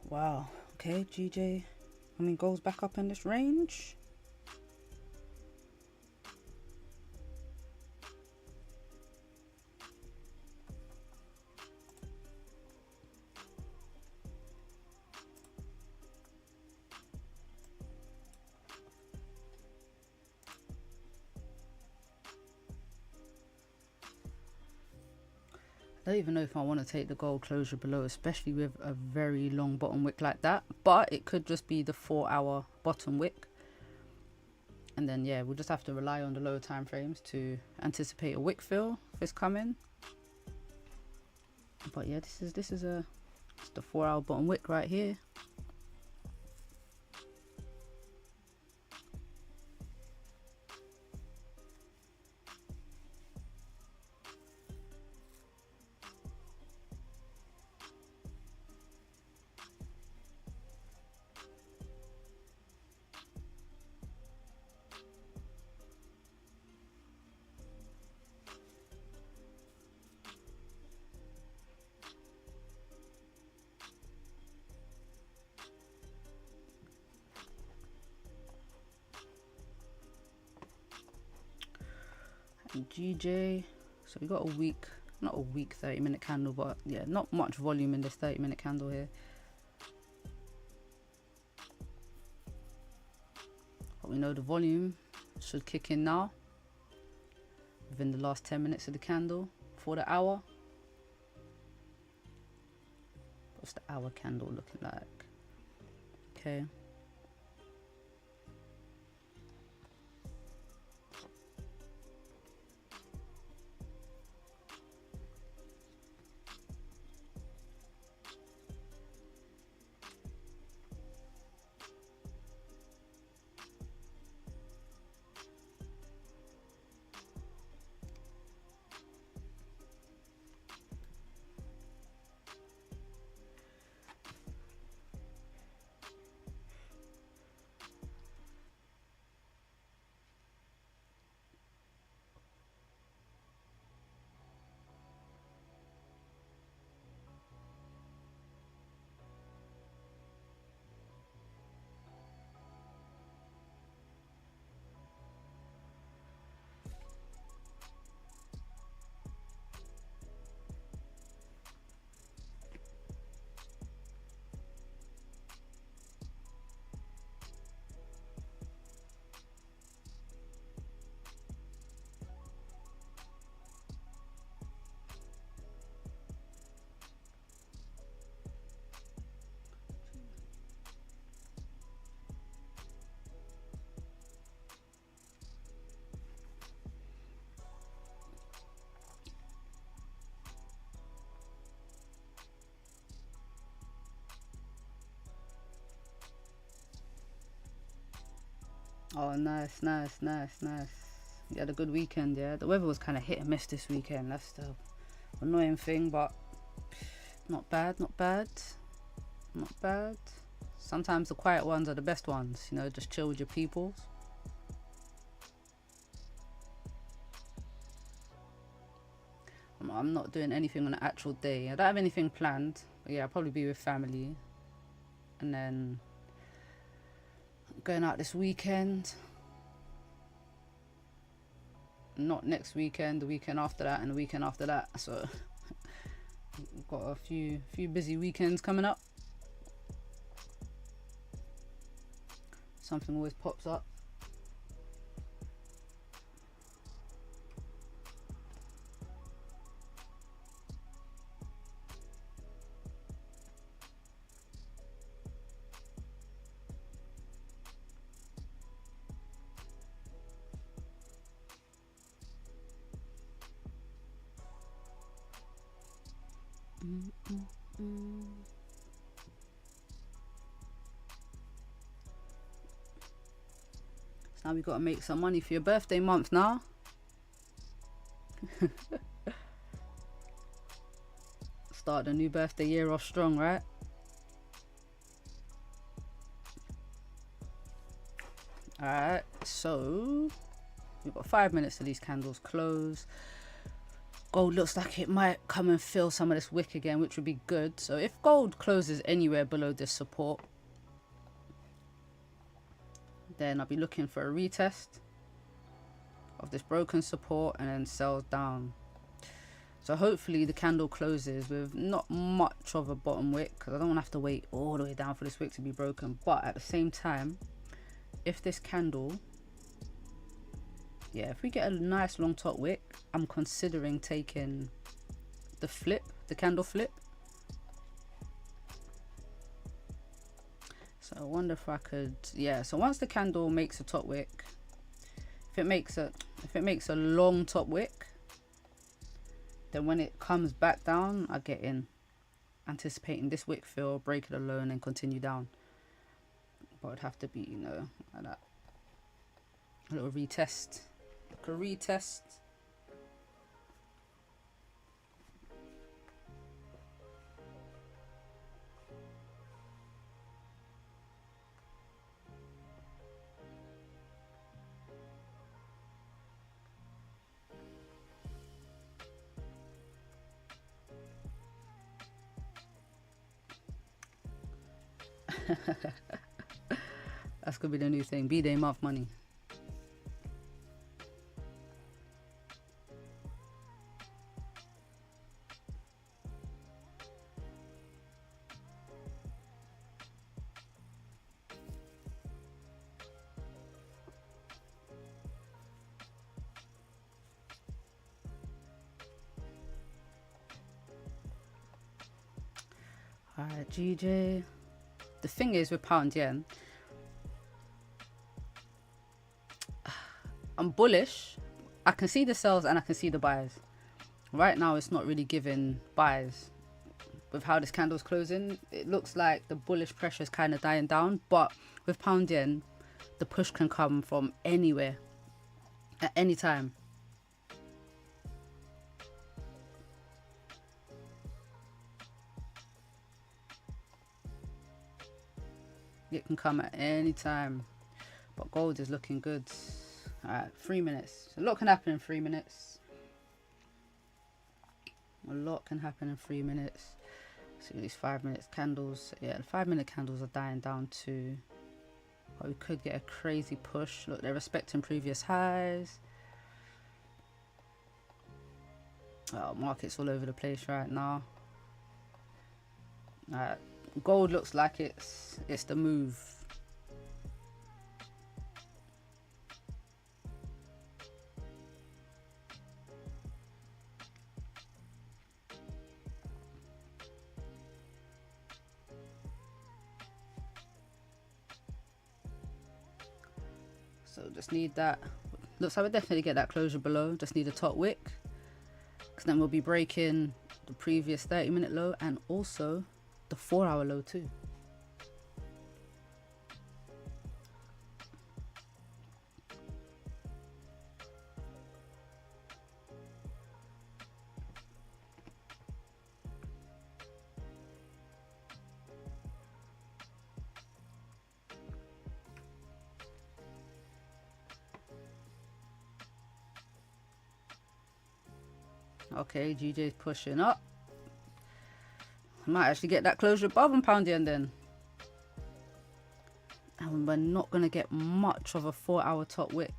Wow. Okay, GJ. I mean, goes back up in this range. I don't even know if I want to take the gold closure below, especially with a very long bottom wick like that. But it could just be the 4-hour bottom wick. And then, yeah, we'll just have to rely on the lower time frames to anticipate a wick fill if it's coming. But yeah, this is it's the 4-hour bottom wick right here. And GJ, so we got a weak, not a weak 30-minute candle, but yeah, not much volume in this 30-minute candle here. But we know the volume should kick in now within the last 10 minutes of the candle for the hour. What's the hour candle looking like? Okay. Oh, nice, nice, nice, nice. You had a good weekend, yeah? The weather was kind of hit and miss this weekend. That's the annoying thing, but not bad, not bad, not bad. Sometimes the quiet ones are the best ones, you know, just chill with your peoples. I'm not doing anything on the actual day. I don't have anything planned, but yeah, I'll probably be with family. And then going out this weekend. Not next weekend, the weekend after that, and the weekend after that. So we've got a few busy weekends coming up. Something always pops up. So now we got to make some money for your birthday month now. Start the new birthday year off strong, right? Alright, so we've got 5 minutes till these candles close. Gold looks like it might come and fill some of this wick again, which would be good. So if gold closes anywhere below this support, then I'll be looking for a retest of this broken support and then sells down. So hopefully the candle closes with not much of a bottom wick, because I don't want to have to wait all the way down for this wick to be broken. But at the same time, if this candle, yeah, if we get a nice long top wick, I'm considering taking the flip, the candle flip. So I wonder if I could, yeah, so once the candle makes a top wick, if it makes a long top wick, then when it comes back down, I get in, anticipating this wick fill, break it alone and continue down. But it'd have to be, you know, like that. A little retest. Like a retest. That's gonna be the new thing. B-Day month money. Alright, GJ. The thing is with pound yen, I'm bullish. I can see the sells and I can see the buys. Right now it's not really giving buys. With how this candle's closing, it looks like the bullish pressure is kind of dying down. But with pound yen, the push can come from anywhere at any time. It can come at any time. But gold is looking good. Alright, 3 minutes. A lot can happen in 3 minutes. A lot can happen in 3 minutes. See these 5 minutes candles. Yeah, the 5 minute candles are dying down too. But we could get a crazy push. Look, they're respecting previous highs. Oh, market's all over the place right now. Gold looks like it's the move. So just need that. Looks like we'll definitely get that closure below. Just need a top wick, because then we'll be breaking the previous 30-minute low and also the 4-hour low too. Okay, GJ's pushing up. I might actually get that closure above £1 yen then. And we're not going to get much of a 4-hour top wick.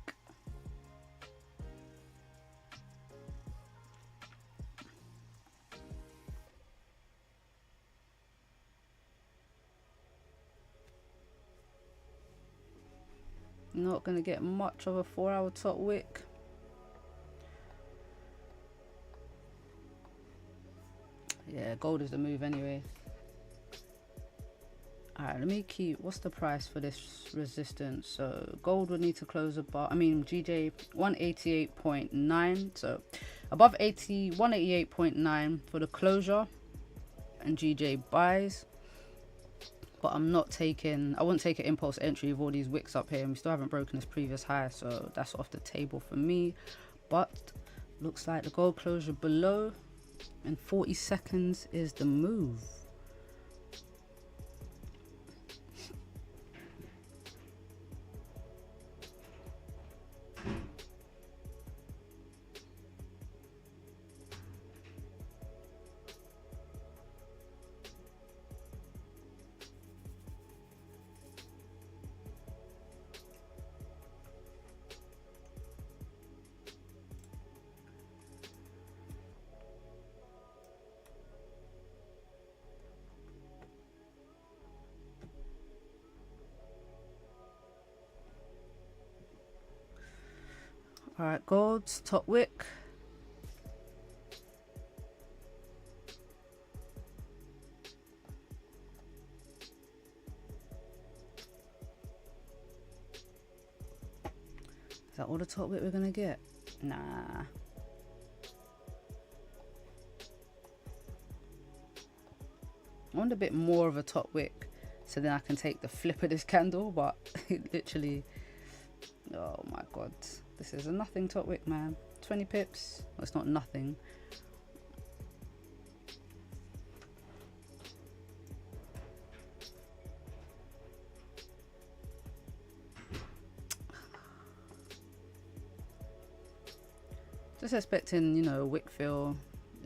Not going to get much of a 4-hour top wick. Yeah, gold is the move anyway. Alright, let me keep, what's the price for this resistance? So gold would need to close above, GJ 188.9, so above 188.9 for the closure, and GJ buys. But I wouldn't take an impulse entry with all these wicks up here, and we still haven't broken this previous high, so that's off the table for me. But looks like the gold closure below in 40 seconds is the move. Alright, gold's top wick. Is that all the top wick we're gonna get? Nah. I want a bit more of a top wick so then I can take the flip of this candle, but it literally, oh my god, this is a nothing top wick, man. 20 pips. Well, it's not nothing. Just expecting, you know, wick fill,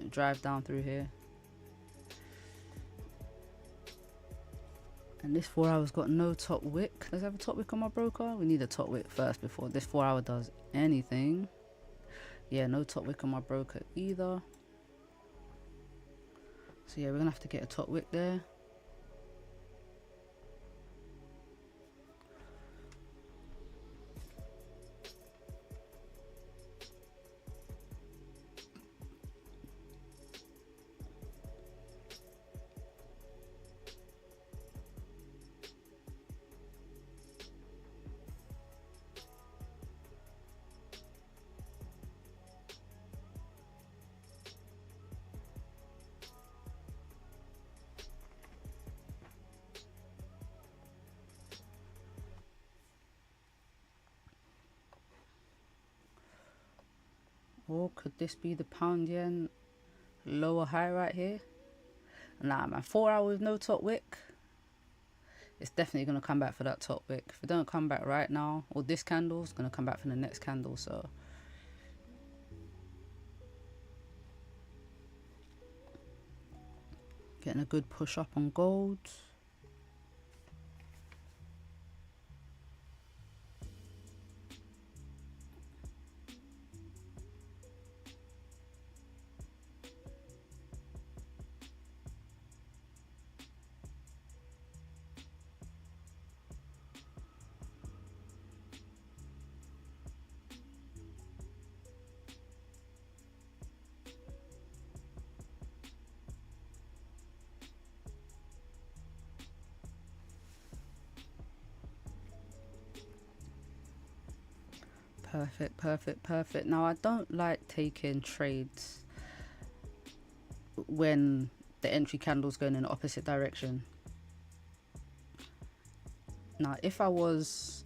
drive down through here. And this 4 hour's got no top wick. Does it have a top wick on my broker? We need a top wick first before this 4 hour does anything. Yeah, no top wick on my broker either. So yeah, we're gonna have to get a top wick there. Or could this be the pound yen lower high right here? Nah, man, 4 hours no top wick. It's definitely going to come back for that top wick. If it don't come back right now, or this candle, it's going to come back for the next candle. So getting a good push up on gold. Perfect, perfect, perfect. Now, I don't like taking trades when the entry candle's going in the opposite direction. Now, if I was...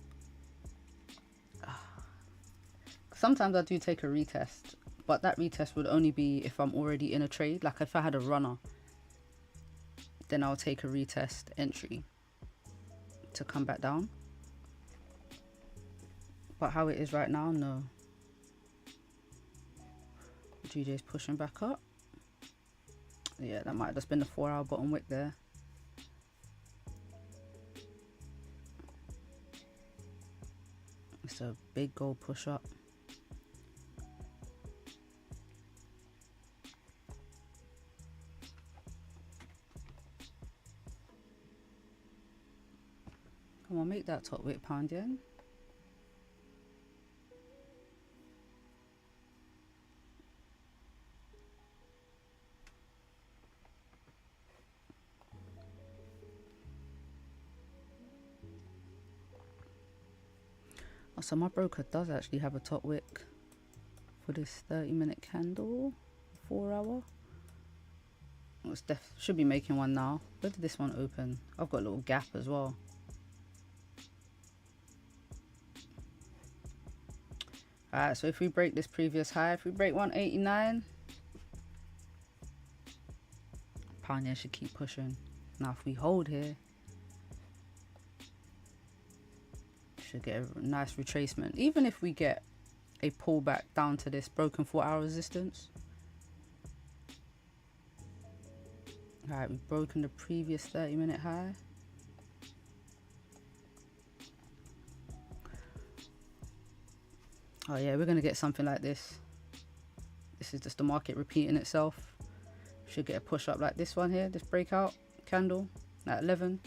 Sometimes I do take a retest, but that retest would only be if I'm already in a trade. Like if I had a runner, then I'll take a retest entry to come back down. But how it is right now, no. GJ's pushing back up. Yeah, that might have just been the 4-hour bottom wick there. It's a big gold push up. Come on, make that top wick pound yen. Oh, so my broker does actually have a top wick for this 30-minute candle, 4-hour. It's should be making one now. Where did this one open? I've got a little gap as well. Alright, so if we break this previous high, if we break 189, pound yen should keep pushing. Now if we hold here, should get a nice retracement. Even if we get a pullback down to this broken 4-hour resistance. Alright, we've broken the previous 30-minute high. Oh yeah, we're going to get something like this. This is just the market repeating itself. Should get a push up like this one here, this breakout candle at 11.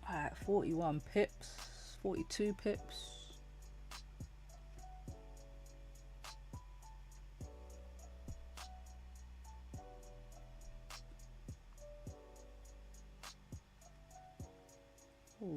Alright, 41 pips, 42 pips. Ooh.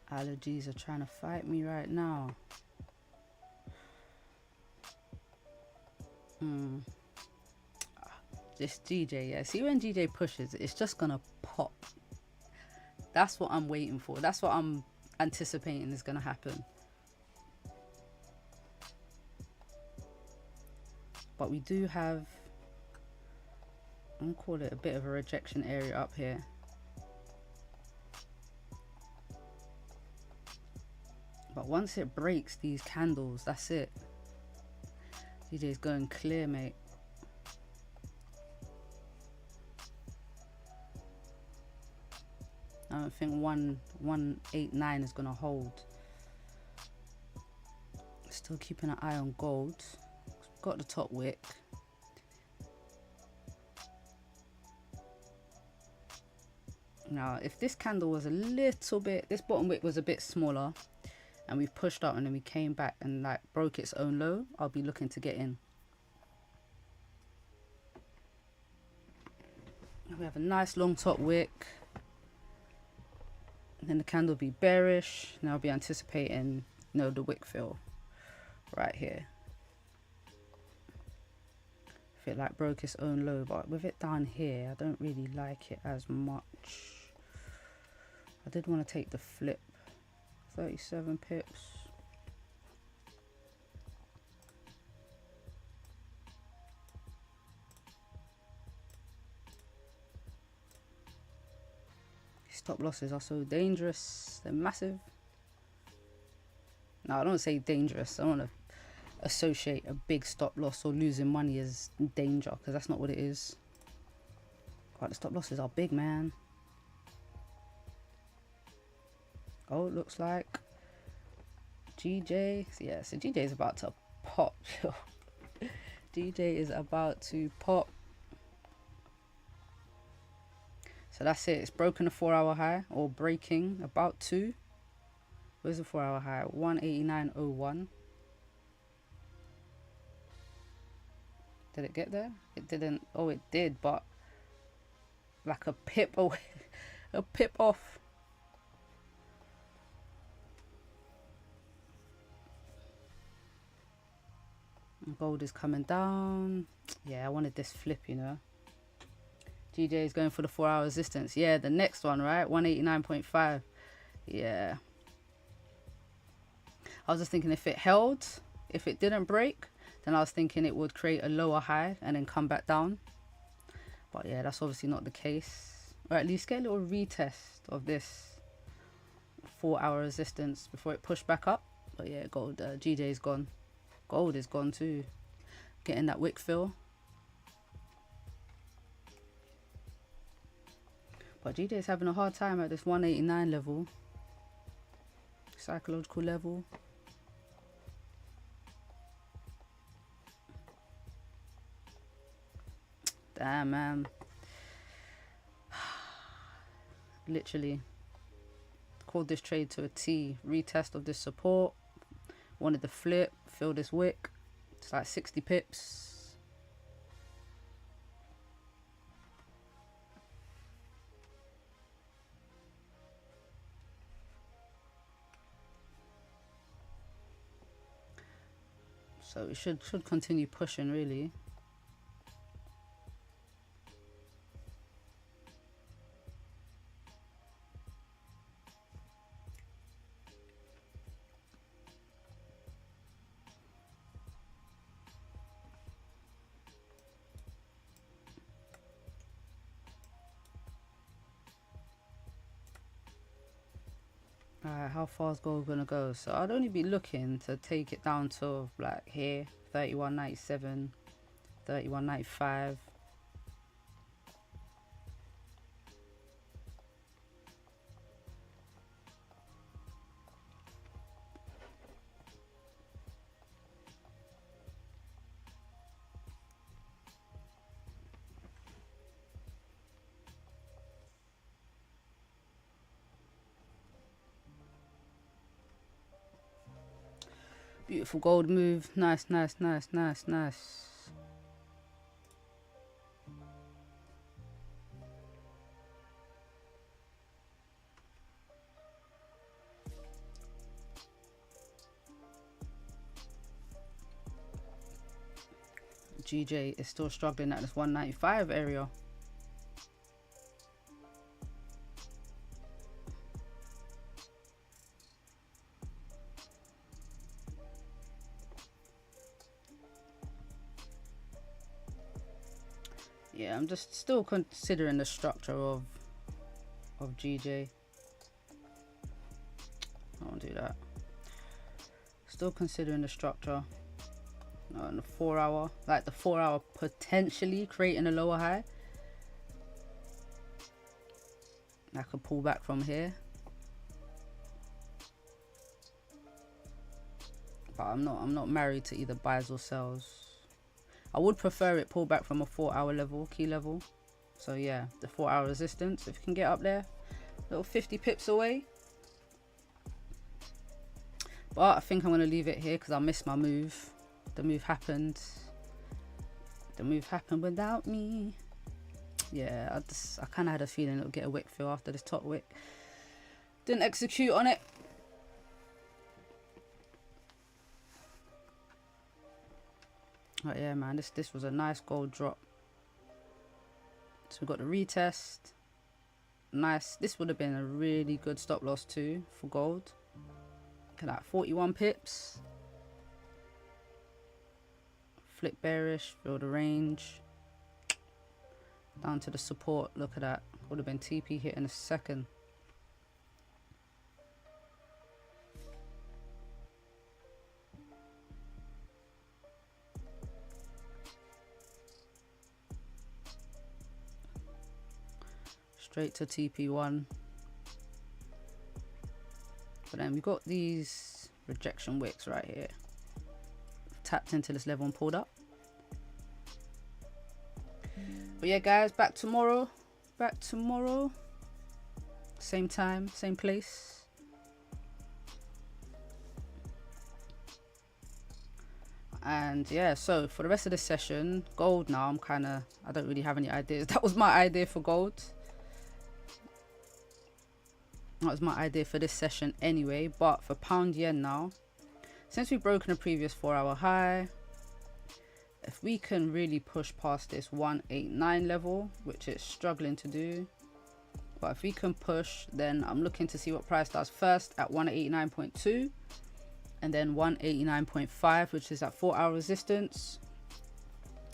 Allergies are trying to fight me right now. This GJ, yeah. See, when GJ pushes, it's just gonna pop. That's what I'm waiting for. That's what I'm anticipating is gonna happen. But we do have, I'm gonna call it a bit of a rejection area up here. But once it breaks these candles, that's it. DJ's going clear, mate. I don't think 189 is gonna hold. Still keeping an eye on gold. Got the top wick. Now, if this candle was a little bit, this bottom wick was a bit smaller, and we've pushed up and then we came back and like broke its own low, I'll be looking to get in. We have a nice long top wick. And then the candle will be bearish. And I'll be anticipating, you know, the wick fill right here. if it like broke its own low, but with it down here, I don't really like it as much. I did want to take the flip. 37 pips. Stop losses are so dangerous. They're massive. No, I don't say dangerous. I don't want to associate a big stop loss or losing money as danger, because that's not what it is. Quite the stop losses are big, man. Oh, it looks like GJ. Yeah, so GJ is about to pop. GJ is about to pop. So that's it. It's broken the 4-hour high, or breaking, about to. Where's the 4-hour high? 189.01. Did it get there? It didn't. Oh, it did, but like a pip away, a pip off. Gold is coming down. Yeah, I wanted this flip, you know. GJ is going for the 4-hour resistance. Yeah, the next one, right? 189.5. Yeah. I was just thinking if it held, if it didn't break, then I was thinking it would create a lower high and then come back down. But yeah, that's obviously not the case. Or at least get a little retest of this 4-hour resistance before it pushed back up. But yeah, gold, GJ is gone. Gold is gone too. Getting that wick fill. But GJ is having a hard time at this 189 level. Psychological level. Damn, man. Literally called this trade to a T. Retest of this support. Wanted the flip. Fill this wick. It's like 60 pips. So it should continue pushing, really. Alright, how far is gold gonna go? So I'd only be looking to take it down to like here, 31.97, 31.95. Beautiful gold move. Nice, nice, nice, nice, nice. GJ is still struggling at this 195 area. Yeah, I'm just still considering the structure of GJ. I won't do that. Still considering the structure. And the 4-hour, like the 4-hour potentially creating a lower high. I could pull back from here. But I'm not married to either buys or sells. I would prefer it pull back from a 4-hour level, key level. So yeah, the 4-hour resistance, if you can get up there, little 50 pips away. But I think I'm going to leave it here because I missed my move. The move happened. The move happened without me. Yeah, I kind of had a feeling it'll get a wick fill after this top wick. Didn't execute on it. But yeah, man, this was a nice gold drop. So we got the retest. Nice. This would have been a really good stop loss too for gold. Look at that, 41 pips. Flip bearish, fill the range. Down to the support, look at that. Would have been TP hit in a second. Straight to TP1. But then we got these rejection wicks right here. Tapped into this level and pulled up. But yeah, guys, back tomorrow. Back tomorrow. Same time, same place. And yeah, so for the rest of the session, gold now, I don't really have any ideas. That was my idea for gold. That was my idea for this session anyway. But for pound yen now, since we've broken a previous 4-hour high, if we can really push past this 189 level, which it's struggling to do, but if we can push, then I'm looking to see what price does first at 189.2 and then 189.5, which is that 4-hour resistance.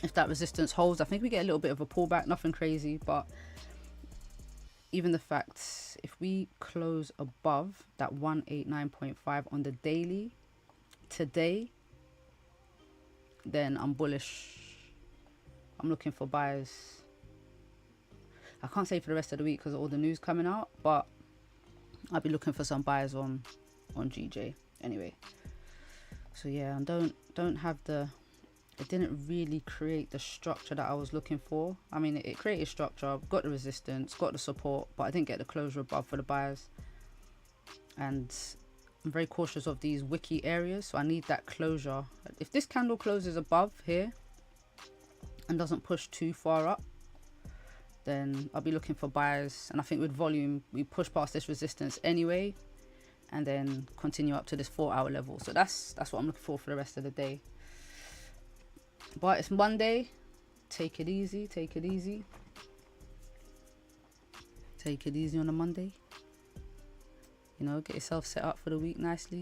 If that resistance holds, I think we get a little bit of a pullback, nothing crazy, but even the fact, if we close above that 189.5 on the daily today, then I'm bullish. I'm looking for buys. I can't say for the rest of the week because of all the news coming out, but I'll be looking for some buys on GJ anyway. So yeah, and don't have the, it didn't really create the structure that I was looking for. I mean, it created structure, got the resistance, got the support, but I didn't get the closure above for the buyers. And I'm very cautious of these wicky areas, so I need that closure. If this candle closes above here and doesn't push too far up, then I'll be looking for buyers. And I think with volume, we push past this resistance anyway and then continue up to this 4-hour level. So that's what I'm looking for the rest of the day. But it's Monday. Take it easy, take it easy. Take it easy on a Monday. You know, get yourself set up for the week nicely.